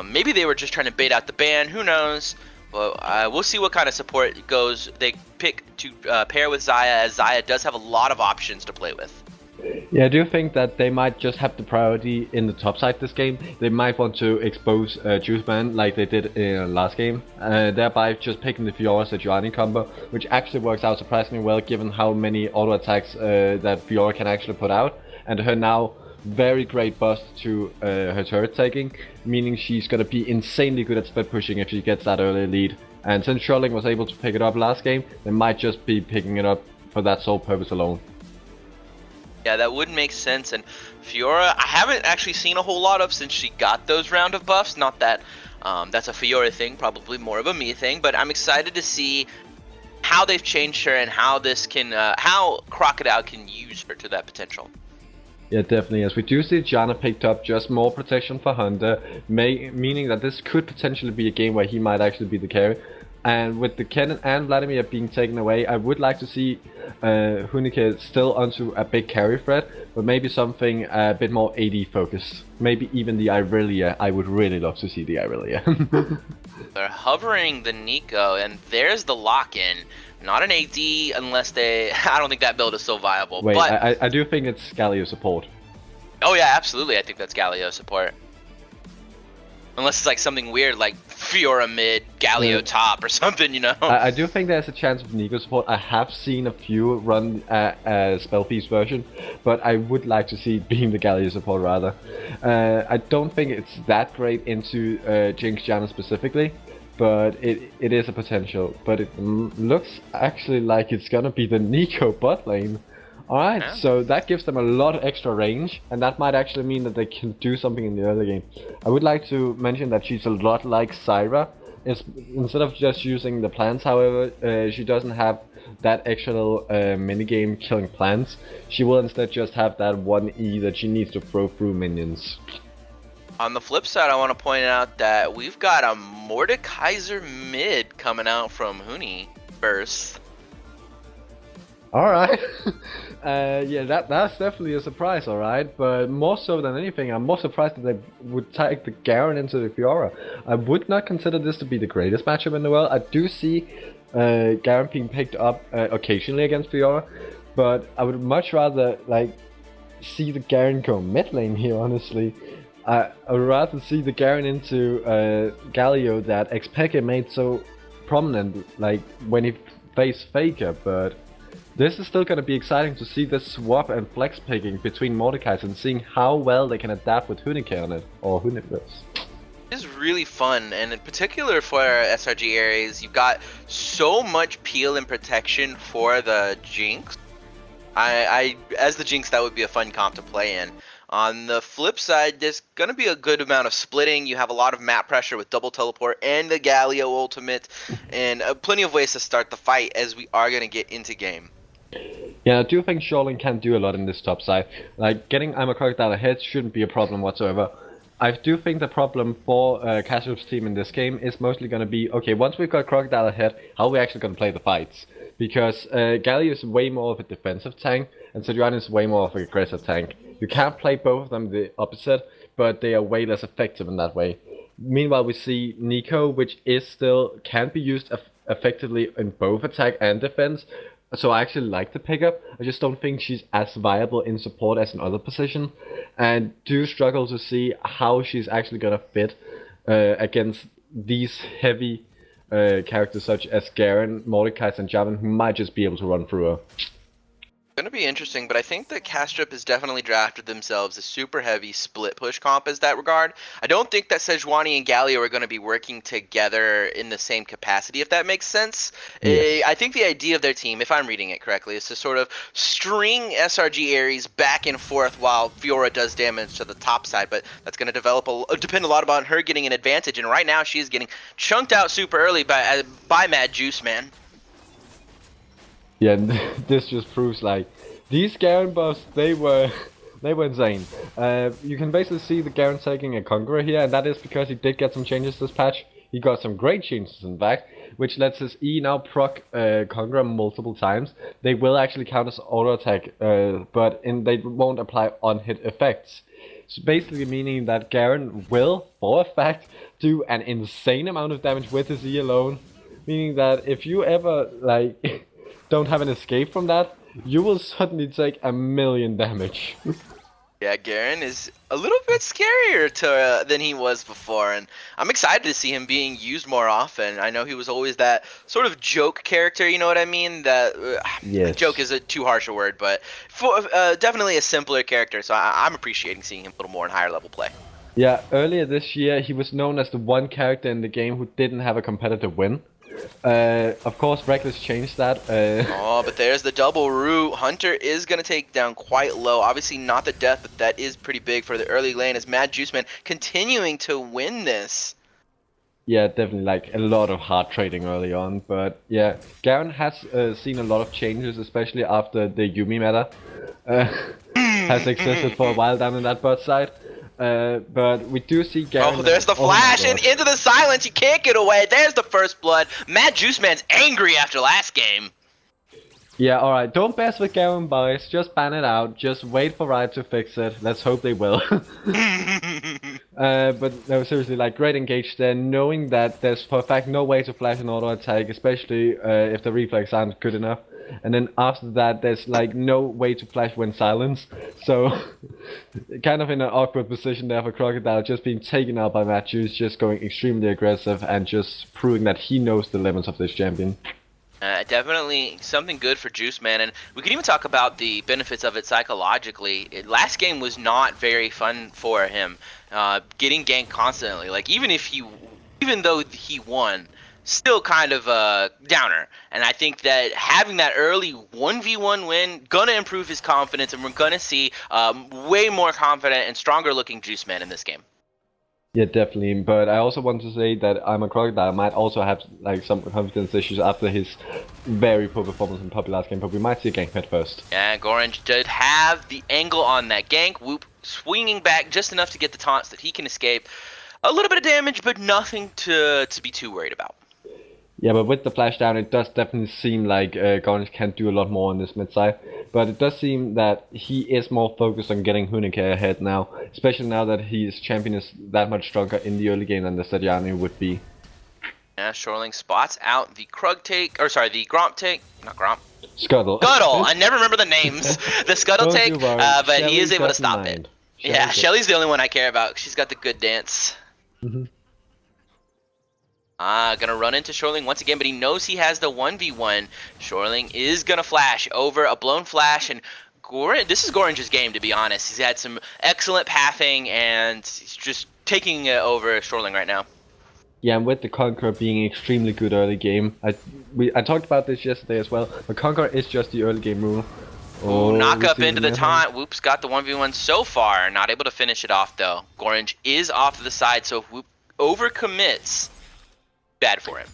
Maybe they were just trying to bait out the ban, who knows. Well, we'll see what kind of support goes. They pick to pair with Xayah, as Xayah does have a lot of options to play with. Yeah, I do think that they might just have the priority in the top side this game. They might want to expose Juice Man like they did in last game, thereby just picking the Fiora Sejuani combo, which actually works out surprisingly well given how many auto attacks that Fiora can actually put out, and her now very great bust to her turret taking, meaning she's gonna be insanely good at split pushing if she gets that early lead. And since Trolling was able to pick it up last game, they might just be picking it up for that sole purpose alone. Yeah, that would make sense. And Fiora, I haven't actually seen a whole lot of since she got those round of buffs. Not that that's a Fiora thing, probably more of a me thing, but I'm excited to see how they've changed her and how this can, how Crocodile can use her to that potential. Yeah, definitely. As we do see Janna picked up just more protection for Hunter, meaning that this could potentially be a game where he might actually be the carry. And with the Kennen and Vladimir being taken away, I would like to see Hunike still onto a big carry threat, but maybe something a bit more AD focused. Maybe even the Irelia. I would really love to see the Irelia. They're hovering the Nico, and there's the lock-in. Not an AD unless they... I don't think that build is so viable. Wait, but I do think it's Galio support. Oh yeah, absolutely. I think that's Galio support. Unless it's like something weird like Fiora mid, Galio top or something, you know? I do think there's a chance of Nico support. I have seen a few run a Spell Feast version, but I would like to see it being the Galio support rather. I don't think it's that great into Jinx Janna specifically, but it is a potential. But it looks actually like it's gonna be the Nico bot lane. Alright, yeah. So that gives them a lot of extra range, and that might actually mean that they can do something in the early game. I would like to mention that she's a lot like Syra. Instead of just using the plants, however, she doesn't have that extra little minigame killing plants. She will instead just have that 1E that she needs to throw through minions. On the flip side, I want to point out that we've got a Mordekaiser mid coming out from Huni first. All right. Yeah, that's definitely a surprise, all right. But more so than anything, I'm more surprised that they would take the Garen into the Fiora. I would not consider this to be the greatest matchup in the world. I do see Garen being picked up occasionally against Fiora, but I would much rather like see the Garen go mid lane here. Honestly, I would rather see the Garen into Galio that Xpeke made so prominent, like when he faced Faker, but. This is still going to be exciting to see this swap and flex picking between Mordekais and seeing how well they can adapt with Hunike on it, or Hunibus. Is really fun, and in particular for SRG Aries, you've got so much peel and protection for the Jinx. As the Jinx, that would be a fun comp to play in. On the flip side, there's going to be a good amount of splitting. You have a lot of map pressure with double teleport and the Galio ultimate, and plenty of ways to start the fight as we are going to get into game. Yeah, I do think Shoreline can do a lot in this top side. Like, getting I'm a Crocodile ahead shouldn't be a problem whatsoever. I do think the problem for Kastrup's team in this game is mostly going to be, okay, once we've got Crocodile ahead, how are we actually going to play the fights? Because Galio is way more of a defensive tank, and Sejuani is way more of an aggressive tank. You can't play both of them the opposite, but they are way less effective in that way. Meanwhile, we see Nico, which is still can be used effectively in both attack and defense. So I actually like the pickup. I just don't think she's as viable in support as in other position, and do struggle to see how she's actually gonna fit against these heavy characters such as Garen, Mordekais, and Javan, who might just be able to run through her. Going to be interesting, but I think that Kastrup has definitely drafted themselves a super heavy split push comp as that regard. I don't think that Sejuani and Galio are going to be working together in the same capacity, if that makes sense. Yes. I think the idea of their team, if I'm reading it correctly, is to sort of string SRG Aries back and forth while Fiora does damage to the top side, but that's going to depend a lot on her getting an advantage, and right now she's getting chunked out super early by Mad Juice Man. Yeah, this just proves like these Garen buffs they were insane. You can basically see the Garen taking a Conqueror here, and that is because he did get some changes this patch. He got some great changes in fact, which lets his E now proc Conqueror multiple times. They will actually count as auto attack, but they won't apply on hit effects. So basically meaning that Garen will, for a fact, do an insane amount of damage with his E alone. Meaning that if you ever like don't have an escape from that, you will suddenly take 1,000,000 damage. Yeah, Garen is a little bit scarier than he was before, and I'm excited to see him being used more often. I know he was always that sort of joke character, you know what I mean? That Yes. joke is too harsh a word, but for definitely a simpler character. So I'm appreciating seeing him a little more in higher level play. Yeah, earlier this year he was known as the one character in the game who didn't have a competitive win. Of course, Reckless changed that. Oh, but there's the double root. Hunter is going to take down quite low. Obviously not the death, but that is pretty big for the early lane as Mad Juice Man continuing to win this. Yeah, definitely like a lot of hard trading early on, but yeah, Garen has seen a lot of changes, especially after the Yumi meta has existed for a while down in that bot side. But we do see Garen. Oh, there's the flash and into the silence. You can't get away. There's the first blood. Mad Juice Man's angry after last game. Yeah, alright, don't mess with Garen, boys. Just ban it out. Just wait for Riot to fix it. Let's hope they will. But no, seriously, like, great engage there, knowing that there's for a fact no way to flash an auto attack, especially if the reflex aren't good enough. And then after that, there's like no way to flash when silenced. So, kind of in an awkward position there for Crocodile, just being taken out by Matthews, just going extremely aggressive and just proving that he knows the limits of this champion. Definitely something good for Juice Man, and we could even talk about the benefits of it psychologically. Last game was not very fun for him, getting ganked constantly. Like even though he won, still kind of a downer. And I think that having that early 1v1 win gonna improve his confidence, and we're gonna see way more confident and stronger looking Juice Man in this game. Yeah, definitely. But I also want to say that I'm a Crocodile might also have like some confidence issues after his very poor performance in Puppy last game, but we might see a gank pet first. Yeah, Gorange did have the angle on that gank. Whoop, swinging back just enough to get the taunts that he can escape. A little bit of damage, but nothing to be too worried about. Yeah, but with the flash down, it does definitely seem like Garnish can do a lot more on this mid side. But it does seem that he is more focused on getting Hunike ahead now, especially now that his champion is that much stronger in the early game than the Serenity would be. Yeah, Shoreling spots out the Krug take, or sorry, the Gromp take, not Gromp. Scuttle. Scuttle! I never remember the names. The Scuttle Don't take, you worry, but he Shelly is able to doesn't stop mind. it. Yeah, does- Shelly's the only one I care about. She's got the good dance. Mhm. Gonna run into Shoreling once again, but he knows he has the 1v1. Shoreling is gonna flash over a blown flash, and this is Gorange's game, to be honest. He's had some excellent pathing, and he's just taking it over Shoreling right now. Yeah, and with the Conqueror being extremely good early game, I talked about this yesterday as well. But Conqueror is just the early game rule. Ooh, knock we up see into the Neha. taunt. Whoop's got the 1v1 so far. Not able to finish it off, though. Gorange is off to the side, so if Whoop overcommits, bad for him.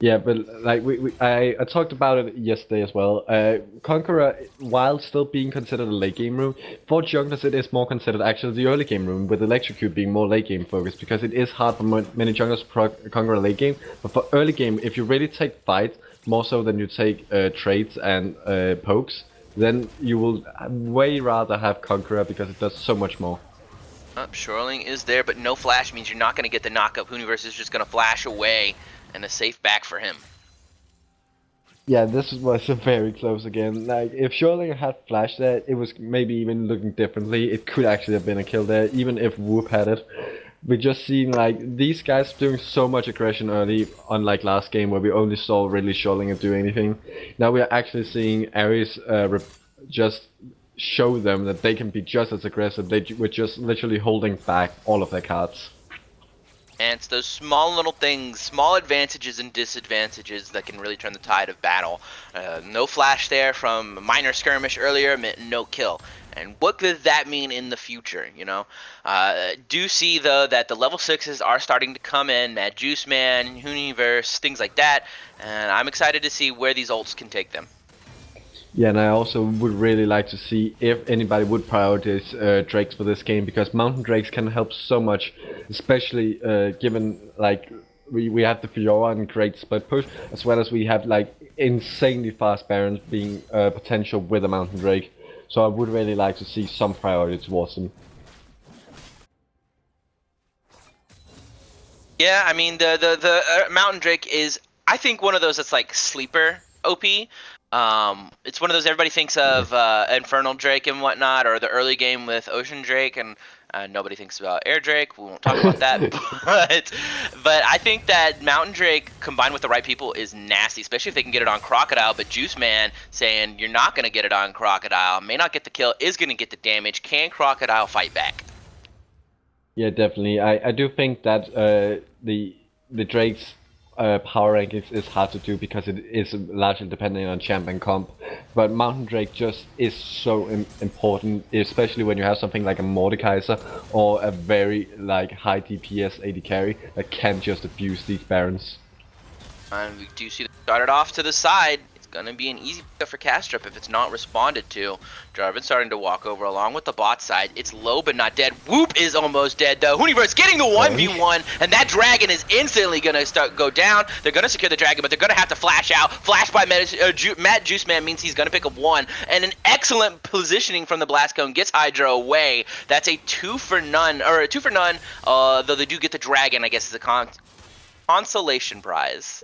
Yeah, but like I talked about it yesterday as well. Conqueror, while still being considered a late game rune, for junglers it is more considered actually the early game rune, with Electrocute being more late game focused, because it is hard for many junglers to conquer a late game. But for early game, if you really take fight more so than you take trades and pokes, then you will way rather have Conqueror because it does so much more. Shoreling is there, but no flash means you're not going to get the knockup. Universe is just going to flash away, and a safe back for him. Yeah, this was very close again. Like, if Shoreling had flashed there, it was maybe even looking differently. It could actually have been a kill there, even if Whoop had it. We just seen like these guys doing so much aggression early, unlike last game where we only saw really Shoreling do anything. Now we are actually seeing Aries just show them that they can be just as aggressive. They were just literally holding back all of their cards. And it's those small little things, small advantages and disadvantages that can really turn the tide of battle. No flash there from a minor skirmish earlier meant no kill. And what could that mean in the future, you know? Do see, though, that the level 6s are starting to come in. Mad Juice Man, Universe, things like that. And I'm excited to see where these ults can take them. Yeah, and I also would really like to see if anybody would prioritize Drakes for this game, because Mountain Drakes can help so much, especially given like we have the Fiora and great split push, as well as we have like insanely fast Barons being potential with a Mountain Drake. So I would really like to see some priority towards them. Yeah, I mean the Mountain Drake is, I think, one of those that's like sleeper OP. It's one of those everybody thinks of Infernal Drake and whatnot, or the early game with Ocean Drake, and nobody thinks about Air Drake. We won't talk about that, but I think that Mountain Drake combined with the right people is nasty, especially if they can get it on Crocodile. But Juice Man saying you're not gonna get it on Crocodile, may not get the kill, is gonna get the damage. Can Crocodile fight back? Yeah, definitely. I do think that the Drake's power rankings is hard to do because it is largely depending on champ and comp. But Mountain Drake just is so important, especially when you have something like a Mordekaiser or a very like high DPS AD carry that can just abuse these Barons. And we do see them started off to the side. It's going to be an easy pick for Kastrup if it's not responded to. Jarvan starting to walk over along with the bot side. It's low but not dead. Whoop is almost dead though. Universe getting the 1v1, and that dragon is instantly going to go down. They're going to secure the dragon, but they're going to have to flash out. Flash by Matt Juice Man means he's going to pick up one, and an excellent positioning from the Blast Cone gets Hydra away. That's a 2 for none, though they do get the dragon, I guess, is a consolation prize.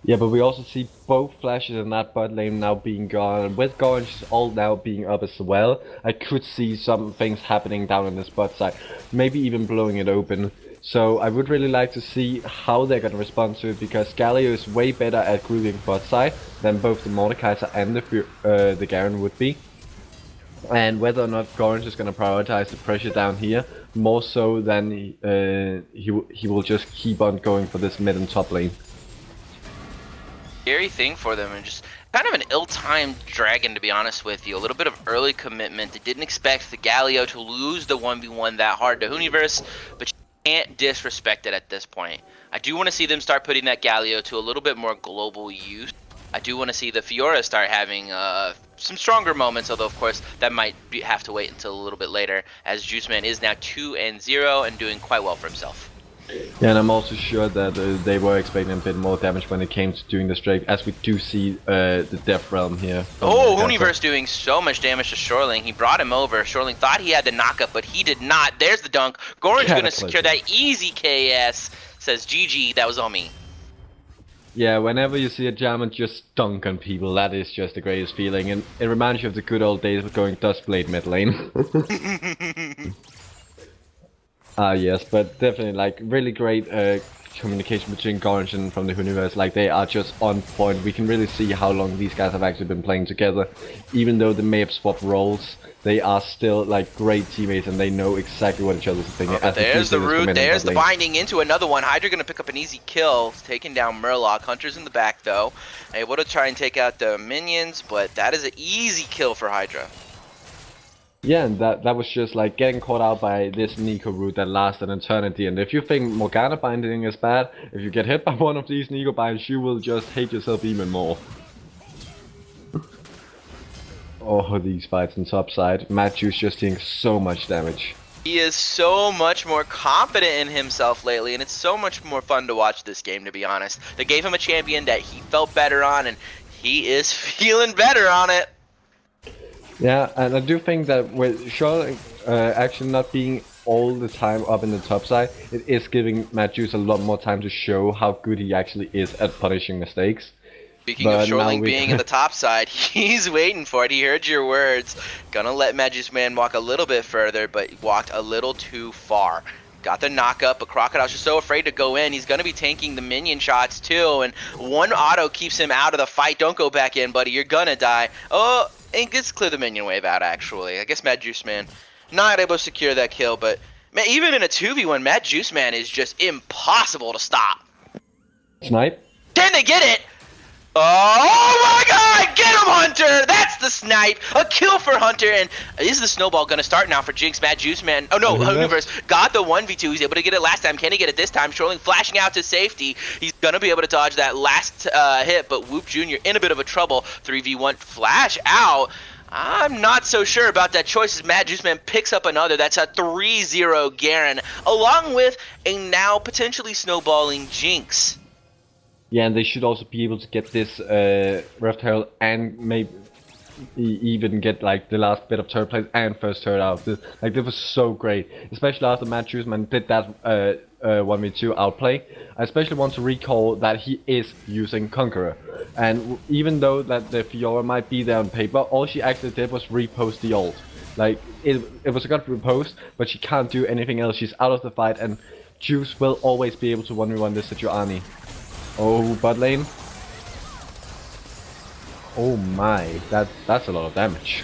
Yeah, but we also see both flashes in that bot lane now being gone, and with Gorange's all now being up as well, I could see some things happening down on this bot side, maybe even blowing it open. So I would really like to see how they're gonna respond to it, because Galio is way better at grouping bot side than both the Mordekaiser and the Garen would be. And whether or not Gorange is gonna prioritize the pressure down here, more so than he will just keep on going for this mid and top lane. Scary thing for them, and just kind of an ill-timed dragon, to be honest with you. A little bit of early commitment. They didn't expect the Galio to lose the 1v1 that hard to Universe, but you can't disrespect it at this point. I do want to see them start putting that Galio to a little bit more global use. I do want to see the Fiora start having some stronger moments, although of course that might have to wait until a little bit later, as Juice Man is now 2-0 and doing quite well for himself. Yeah, and I'm also sure that they were expecting a bit more damage when it came to doing the Drake, as we do see the Death Realm here. Oh, Universe doing so much damage to Shoreling. He brought him over. Shoreling thought he had the knockup, but he did not. There's the dunk. Goran's going to secure that easy KS. Says GG, that was all me. Yeah, whenever you see a German just dunk on people, that is just the greatest feeling, and it reminds you of the good old days of going Dustblade mid lane. Yes, but definitely, like, really great communication between Gorange and from the Universe. Like, they are just on point. We can really see how long these guys have actually been playing together. Even though they may have swapped roles, they are still, like, great teammates, and they know exactly what each other's thinking. There's the root, there's the binding into another one. Hydra gonna pick up an easy kill, taking down Murloc. Hunter's in the back, though. Able to try and take out the minions, but that is an easy kill for Hydra. Yeah, and that was just like getting caught out by this Nico route that lasted an eternity. And if you think Morgana binding is bad, if you get hit by one of these Nico binds, you will just hate yourself even more. Oh, these fights on top side. Matthew's just doing so much damage. He is so much more confident in himself lately, and it's so much more fun to watch this game, to be honest. They gave him a champion that he felt better on, and he is feeling better on it. Yeah, and I do think that with Charlotte actually not being all the time up in the top side, it is giving Matthews a lot more time to show how good he actually is at punishing mistakes. Speaking of Shoreling being in the top side, he's waiting for it. He heard your words. Gonna let Magic Man walk a little bit further, but walked a little too far. Got the knockup, but Crocodile's just so afraid to go in. He's gonna be tanking the minion shots too, and one auto keeps him out of the fight. Don't go back in, buddy. You're gonna die. Oh, and gets clear the minion wave out, actually. I guess Mad Juice Man not able to secure that kill, but man, even in a 2v1, Mad Juice Man is just impossible to stop. Snipe? Can they get it? Oh my god! Get him, Hunter! That's the snipe! A kill for Hunter, and is the snowball gonna start now for Jinx? Mad Juice Man. Oh no, Universe got the 1v2. He's able to get it last time. Can he get it this time? Shoreling flashing out to safety. He's gonna be able to dodge that last hit, but Whoop Jr. in a bit of a trouble. 3v1 flash out. I'm not so sure about that choice as Mad Juice Man picks up another. That's a 3-0 Garen, along with a now potentially snowballing Jinx. Yeah, and they should also be able to get this Rift Herald and maybe even get like the last bit of third place and first turret out of this. Like, this was so great, especially after Matt Schussman did that 1v2 outplay. I especially want to recall that he is using Conqueror, and even though that the Fiora might be there on paper, all she actually did was repost the ult. Like, it was a good repost, but she can't do anything else. She's out of the fight, and Juice will always be able to 1v1 this Sejuani. Oh, bot lane. Oh my, that's a lot of damage.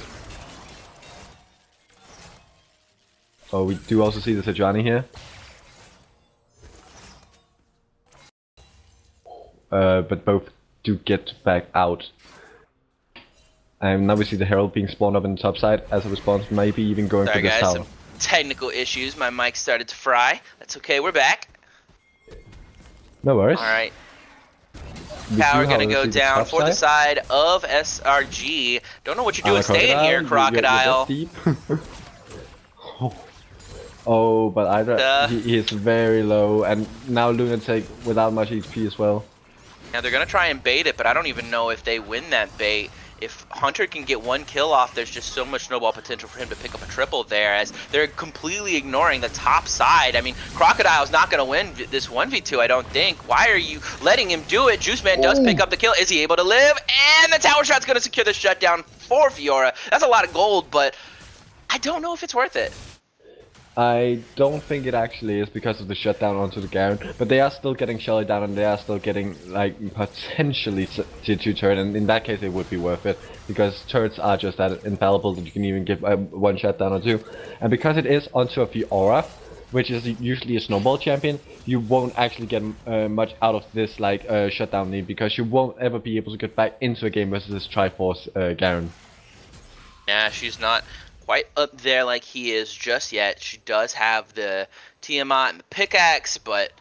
Oh, we do also see the Sejuani here. But both do get back out. And now we see the Herald being spawned up in the top side as a response, maybe even going for this tower. Some technical issues. My mic started to fry. That's okay, we're back. No worries. Alright. Tower gonna go down for the side of SRG. Don't know what you're doing staying here, Crocodile. You're deep. Oh, but either he is very low, and now Lunatic without much HP as well. Now they're gonna try and bait it, but I don't even know if they win that bait. If Hunter can get one kill off, there's just so much snowball potential for him to pick up a triple there, as they're completely ignoring the top side. I mean, Crocodile's not going to win this 1v2, I don't think. Why are you letting him do it? Juice Man does pick up the kill. Is he able to live? And the tower shot's going to secure the shutdown for Fiora. That's a lot of gold, but I don't know if it's worth it. I don't think it actually is because of the shutdown onto the Garen, but they are still getting Shelly down, and they are still getting like potentially tier 2 turret, and in that case it would be worth it, because turrets are just that infallible that you can even give one shutdown or two. And because it is onto a Fiora, which is usually a snowball champion, you won't actually get much out of this like shutdown need, because you won't ever be able to get back into a game versus this Triforce Garen. Yeah, she's not quite up there like he is just yet. She does have the Tiamat and the pickaxe, but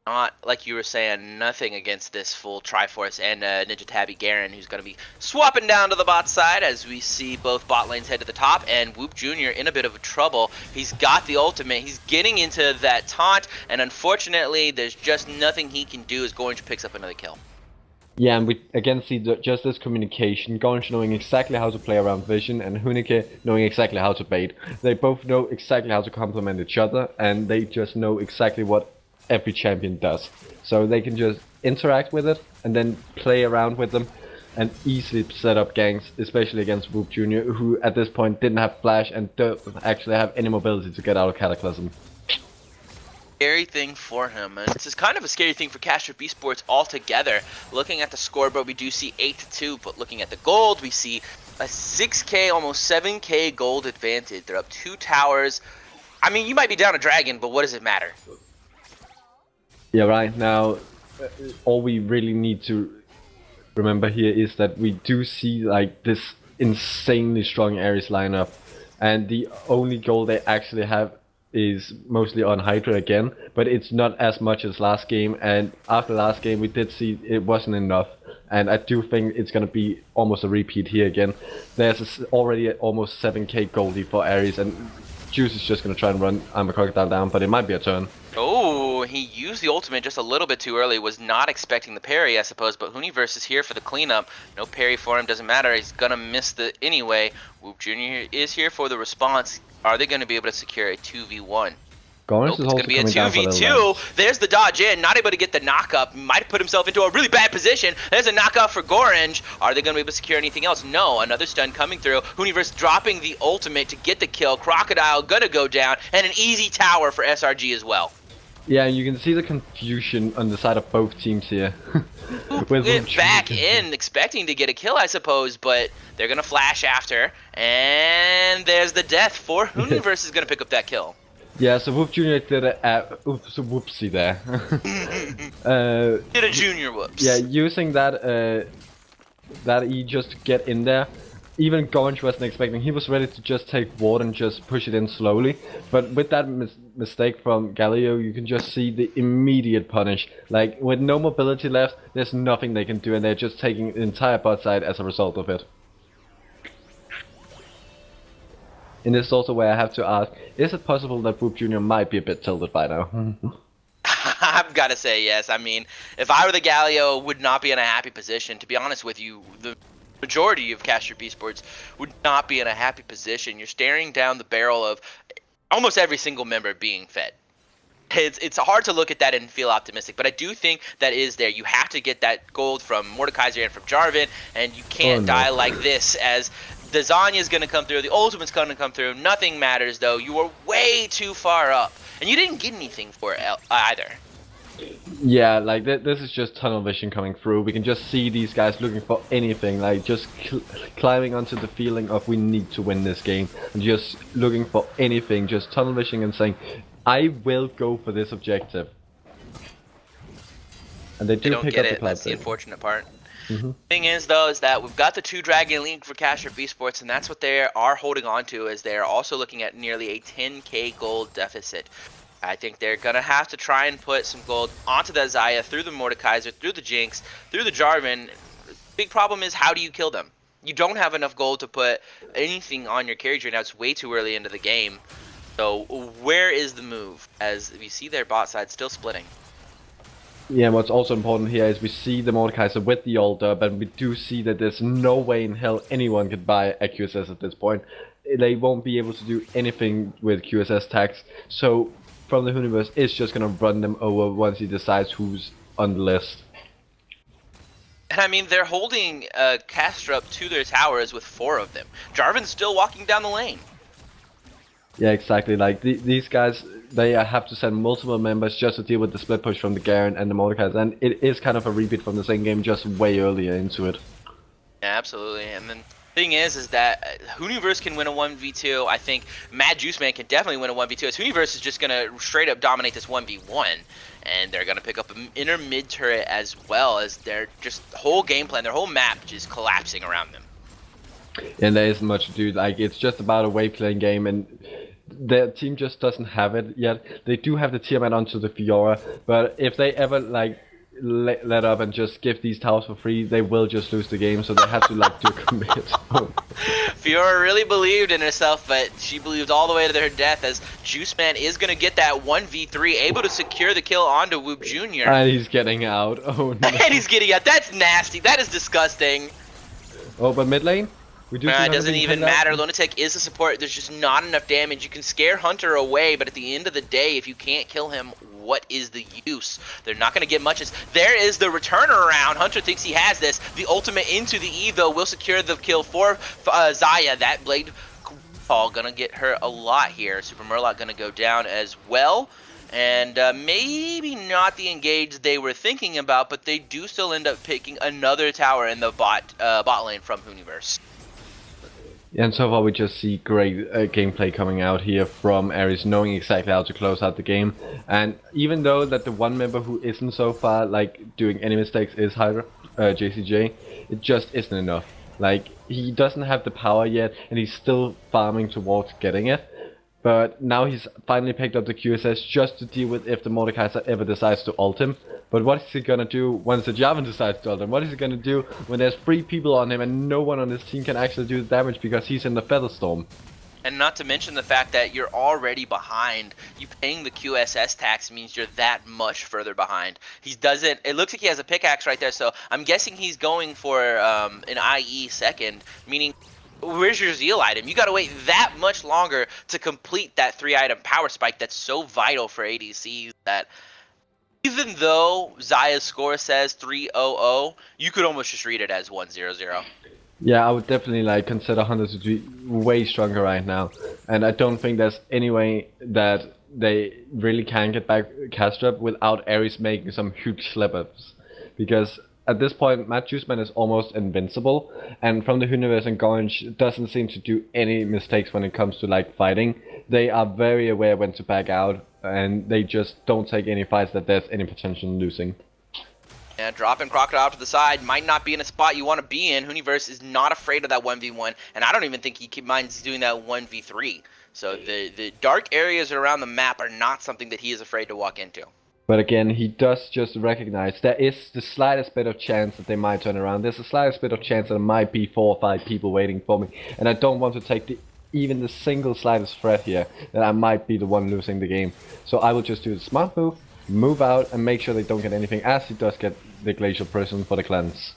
Not, like you were saying, nothing against this full Triforce and Ninja Tabby Garen, who's going to be swapping down to the bot side as we see both bot lanes head to the top, and Whoop Jr. in a bit of trouble. He's got the ultimate, he's getting into that taunt, and unfortunately, there's just nothing he can do as Gorge picks up another kill. Yeah, and we again see just this communication, Gorge knowing exactly how to play around Vision, and Hunike knowing exactly how to bait. They both know exactly how to complement each other, and they just know exactly what every champion does. So they can just interact with it, and then play around with them, and easily set up ganks, especially against Whoop Jr., who at this point didn't have flash and don't actually have any mobility to get out of Cataclysm. Scary thing for him, and this is kind of a scary thing for Kastrup Esports altogether. Looking at the scoreboard, we do see 8-2, but looking at the gold, we see a 6k, almost 7k gold advantage. They're up 2 towers. I mean, you might be down a dragon, but what does it matter? Yeah, right now, all we really need to remember here is that we do see like this insanely strong Aries lineup, and the only goal they actually have is mostly on Hydra again, but it's not as much as last game, and after last game we did see it wasn't enough, and I do think it's gonna be almost a repeat here again. There's already almost 7k goldie for Aries, and Juice is just gonna try and run I'm a Crocodile down, but it might be a turn. Oh, he used the ultimate just a little bit too early. Was not expecting the parry, I suppose, but Hooniverse is here for the cleanup. No parry for him, doesn't matter. He's gonna miss the anyway. Whoop Jr. is here for the response. Are they gonna be able to secure a 2v1? Nope, It's gonna be a 2v2. There's the dodge in, not able to get the knockup. Might have put himself into a really bad position. There's a knockout for Gorange. Are they gonna be able to secure anything else? No, another stun coming through. Hooniverse dropping the ultimate to get the kill. Crocodile gonna go down, and an easy tower for SRG as well. Yeah, you can see the confusion on the side of both teams here. With back in, expecting to get a kill, I suppose, but they're gonna flash after, and there's the death for Hooniverse is gonna pick up that kill. Yeah, so Whoop Jr. did a whoopsie there. Did a junior whoops. Yeah, using that that E just to get in there. Even Gorge wasn't expecting. He was ready to just take ward and just push it in slowly. But with that mistake from Galio, you can just see the immediate punish. Like, with no mobility left, there's nothing they can do, and they're just taking the entire bot side as a result of it. And this is also where I have to ask, is it possible that Whoop Jr. might be a bit tilted by now? I've got to say yes. I mean, if I were the Galio, would not be in a happy position. To be honest with you, the majority of Kastrup Esports would not be in a happy position. You're staring down the barrel of almost every single member being fed. It's hard to look at that and feel optimistic, but I do think that is there. You have to get that gold from Mordekaiser and from Jarvan, and you can't die like this, as the Zanya's going to come through, the ultimate's going to come through. Nothing matters, though. You were way too far up, and you didn't get anything for it either. Yeah, like this is just tunnel vision coming through. We can just see these guys looking for anything, like just climbing onto the feeling of we need to win this game, and just looking for anything, just tunnel vision and saying, I will go for this objective. And they don't pick get up it. the That's the unfortunate part. Thing is, though, is that we've got the 2 Dragon League for Kastrup Esports, and that's what they are holding on to, as they are also looking at nearly a 10k gold deficit. I think they're going to have to try and put some gold onto the Xayah, through the Mordekaiser, through the Jinx, through the Jarvan. Big problem is, how do you kill them? You don't have enough gold to put anything on your carry right now. It's way too early into the game. So where is the move? As we see their bot side still splitting. Yeah, what's also important here is we see the Mordekaiser with the ult up, and we do see that there's no way in hell anyone could buy a QSS at this point. They won't be able to do anything with QSS tags, so from the Hooniverse, it's just gonna run them over once he decides who's on the list. And I mean, they're holding Kastrup to their towers with 4 of them. Jarvan's still walking down the lane. Yeah, exactly. Like these guys, they have to send multiple members just to deal with the split push from the Garen and the Mordekaiser, and it is kind of a repeat from the same game, just way earlier into it. Yeah, absolutely. And then thing is that Hooniverse can win a 1v2. I think Mad Juice Man can definitely win a 1v2, as Hooniverse is just gonna straight up dominate this 1v1, and they're gonna pick up an inner mid turret as well, as their just whole game plan, their whole map just collapsing around them. And there isn't much to do. Like, it's just about a wave playing game, and their team just doesn't have it yet. They do have the Tiamat onto the Fiora, but if they ever like let up and just give these towers for free, they will just lose the game. So they have to like do a commit. Fiora really believed in herself, but she believed all the way to her death, as Juiceman is going to get that 1v3, able to secure the kill onto Whoop Jr. And he's getting out. Oh no. And he's getting out. That's nasty. That is disgusting. Oh, but mid lane? We do see It doesn't Hunter even being matter. pinned out. Lunatic is a support. There's just not enough damage. You can scare Hunter away, but at the end of the day, if you can't kill him, what is the use? They're not going to get much. There is the return around. Hunter thinks he has this. The ultimate into the Evo will secure the kill for Xayah. That blade call gonna get her a lot here. Super Murloc gonna go down as well. And maybe not the engage they were thinking about, but they do still end up picking another tower in the bot lane from Hooniverse. And so far we just see great gameplay coming out here from Aries, knowing exactly how to close out the game. And even though that the one member who isn't so far like doing any mistakes is Hydra, JCJ, it just isn't enough. Like, he doesn't have the power yet, and he's still farming towards getting it. But now he's finally picked up the QSS just to deal with if the Mordekaiser ever decides to ult him. But what is he gonna do once the Jarvan decides to ult him? What is he gonna do when there's 3 people on him and no one on his team can actually do the damage because he's in the Featherstorm? And not to mention the fact that you're already behind. You paying the QSS tax means you're that much further behind. He doesn't. It looks like he has a pickaxe right there, so I'm guessing he's going for an IE second, meaning where's your Zeal item? You gotta wait that much longer to complete that 3-item power spike that's so vital for ADCs that even though Xayah's score says 3-0-0, you could almost just read it as 1-0-0. Yeah, I would definitely like consider Hunter to be way stronger right now, and I don't think there's any way that they really can get back Kastrup without Aries making some huge slip-ups, because at this point Matt Juiceman is almost invincible, and from the universe and Gorange doesn't seem to do any mistakes when it comes to like fighting. They are very aware when to back out, and they just don't take any fights that there's any potential in losing. Yeah, dropping Crocodile to the side might not be in a spot you want to be in. Hooniverse is not afraid of that 1v1, and I don't even think he minds doing that 1v3. So the dark areas around the map are not something that he is afraid to walk into. But again, he does just recognize there is the slightest bit of chance that they might turn around. There's the slightest bit of chance that there might be 4 or 5 people waiting for me, and I don't want to take even the single slightest threat here that I might be the one losing the game. So I will just do the smart move out, and make sure they don't get anything, as he does get the Glacial Prison for the cleanse.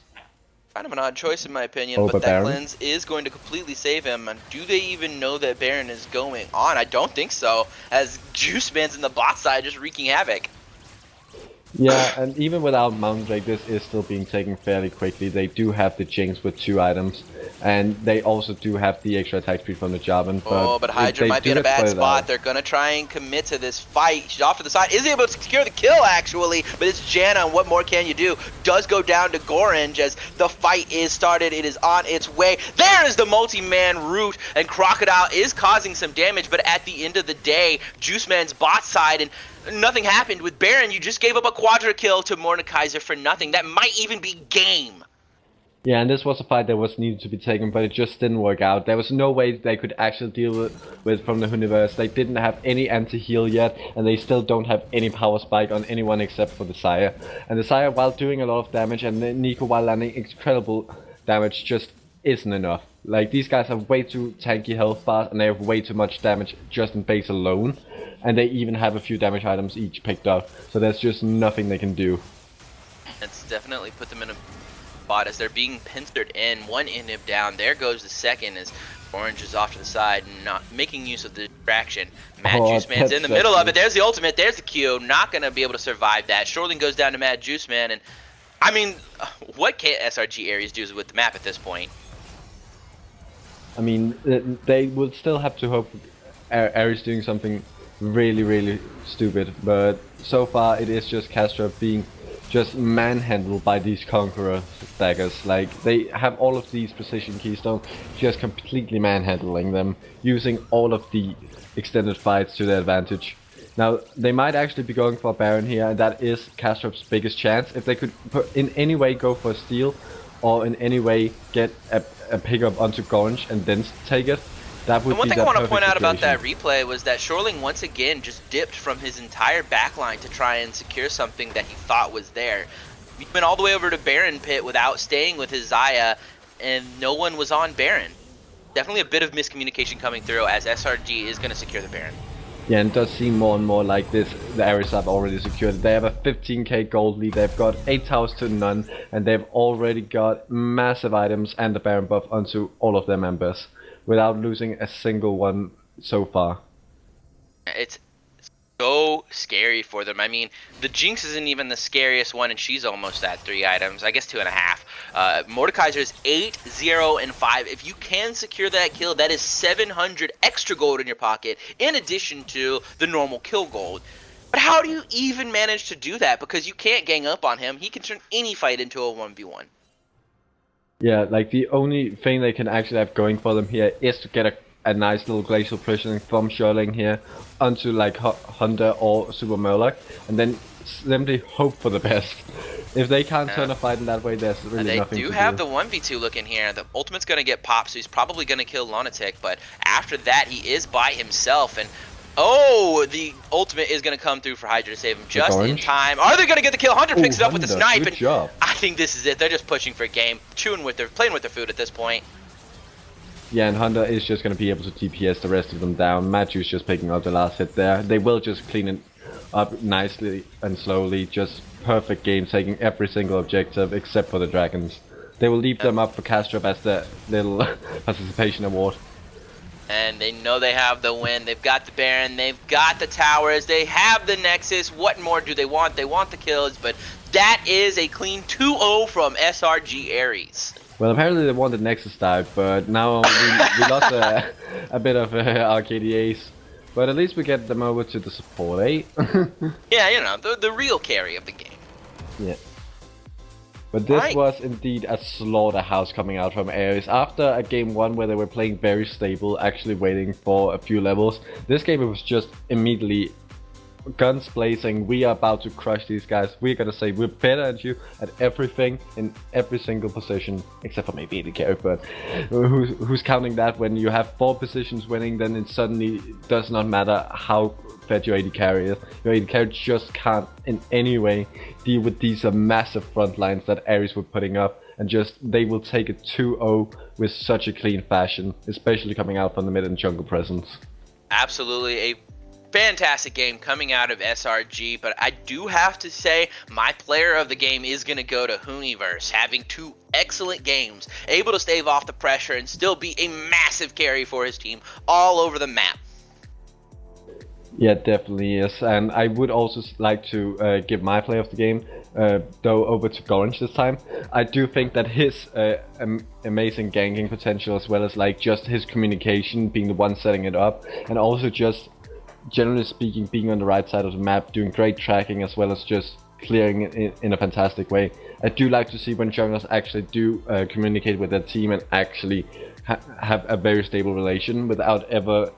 Kind of an odd choice in my opinion, but that Baron? cleanse is going to completely save him. And do they even know that Baron is going on? I don't think so, as Juiceman's in the bot side just wreaking havoc. Yeah, and even without Mountain Drake, this is still being taken fairly quickly. They do have the Jinx with 2 items, and they also do have the extra attack speed from the Jarvan. But Hydra might be in a bad spot. They're going to try and commit to this fight. She's off to the side. Is able to secure the kill, actually, but it's Janna, and what more can you do? Does go down to Gorange as the fight is started. It is on its way. There is the multi-man route, and Crocodile is causing some damage, but at the end of the day, Juiceman's bot side, and nothing happened with Baron. You just gave up a quadra kill to Mordekaiser for nothing. That might even be game. Yeah, and this was a fight that was needed to be taken, but it just didn't work out. There was no way they could actually deal with from the universe. They didn't have any anti-heal yet, and they still don't have any power spike on anyone except for the Xayah. And the Xayah, while doing a lot of damage, and Nico while landing incredible damage, just isn't enough. Like, these guys have way too tanky health bars, and they have way too much damage just in base alone. And they even have a few damage items each picked up, so there's just nothing they can do. It's definitely put them in a spot as they're being pincered in. One inhib down, there goes the second as Orange is off to the side, not making use of the distraction. Mad Juiceman's in the middle of it. There's the ultimate, there's the Q. Not going to be able to survive that. Shoreling goes down to Mad Juiceman, and I mean, what can SRG Aries do with the map at this point? I mean, they will still have to hope Aries doing something really stupid, but so far it is just Kastrup being just manhandled by these Conqueror daggers. Like, they have all of these precision keystones, just completely manhandling them, using all of the extended fights to their advantage. Now, they might actually be going for a Baron here, and that is Kastrup's biggest chance. If they could in any way go for a steal, or in any way get a pickup onto Gorange and then take it, That would And one be thing I the want to perfect point out about that situation. replay was that Shoreling once again just dipped from his entire backline to try and secure something that he thought was there. He went all the way over to Baron Pit without staying with his Zaya, and no one was on Baron. Definitely a bit of miscommunication coming through as SRG is going to secure the Baron. Yeah, and it does seem more and more like this. The Aries have already secured. They have a 15k gold lead. They've got 8 towers to none, and they've already got massive items and the Baron buff onto all of their members without losing a single one so far. It's so scary for them. I mean, the Jinx isn't even the scariest one, and she's almost at 3 items. I guess 2.5. Mordekaiser is 8, 0, and 5. If you can secure that kill, that is 700 extra gold in your pocket, in addition to the normal kill gold. But how do you even manage to do that? Because you can't gang up on him. He can turn any fight into a 1v1. Yeah, like the only thing they can actually have going for them here is to get a nice little glacial positioning from Shoreling here onto like Hunter or Super Murloc, and then simply hope for the best. If they can't turn a fight in that way, there's really nothing to do. They do have the 1v2 looking here. The ultimate's going to get popped, so he's probably going to kill Lunatic, but after that, he is by himself, and oh, the ultimate is going to come through for Hydra to save him just in time. Are they going to get the kill? Hunter picks it up with the snipe, good and job. I think this is it. They're just pushing for game, playing with their food at this point. Yeah, and Hunter is just going to be able to DPS the rest of them down. Matthew's just picking up the last hit there. They will just clean it up nicely and slowly. Just perfect game, taking every single objective except for the dragons. They will leave them up for Kastrup as the little participation award. And they know they have the win. They've got the Baron. They've got the towers. They have the Nexus. What more do they want? They want the kills, but that is a clean 2-0 from SRG Aries. Well, apparently they wanted Nexus dive, but now we lost a bit of RKDAs. But at least we get them over to the support, eh? Yeah, you know, the real carry of the game. Yeah. But this was indeed a slaughterhouse coming out from Aries. After a game 1 where they were playing very stable, actually waiting for a few levels, this game it was just immediately guns blazing. We are about to crush these guys. We're gonna say we're better than you at everything in every single position, except for maybe the carry. But who's counting that when you have 4 positions winning? Then it suddenly does not matter how fed your AD carry is. Your AD carry just can't in any way deal with these massive front lines that Aries were putting up, and just they will take it 2-0 with such a clean fashion, especially coming out from the mid and jungle presence. Absolutely a fantastic game coming out of SRG, but I do have to say my player of the game is going to go to Hooniverse, having 2 excellent games, able to stave off the pressure and still be a massive carry for his team all over the map. Yeah, definitely is, and I would also like to give my play of the game, though over to Gorange this time. I do think that his amazing ganking potential, as well as like just his communication, being the one setting it up, and also just generally speaking being on the right side of the map, doing great tracking, as well as just clearing it in a fantastic way. I do like to see when junglers actually do communicate with their team and actually have a very stable relation without ever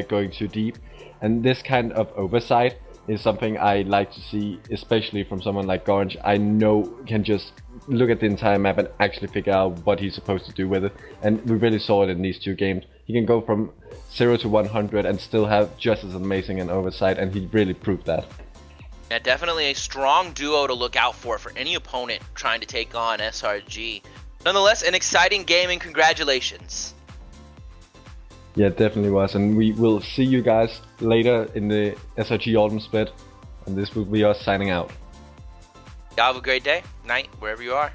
going too deep. And this kind of oversight is something I like to see, especially from someone like Gorange. I know can just look at the entire map and actually figure out what he's supposed to do with it. And we really saw it in these 2 games. He can go from 0 to 100 and still have just as amazing an oversight, and he really proved that. Yeah, definitely a strong duo to look out for any opponent trying to take on SRG. Nonetheless, an exciting game, and congratulations. Yeah, it definitely was, and we will see you guys later in the SRG Autumn Split, and this will be us signing out. Y'all have a great day, night, wherever you are.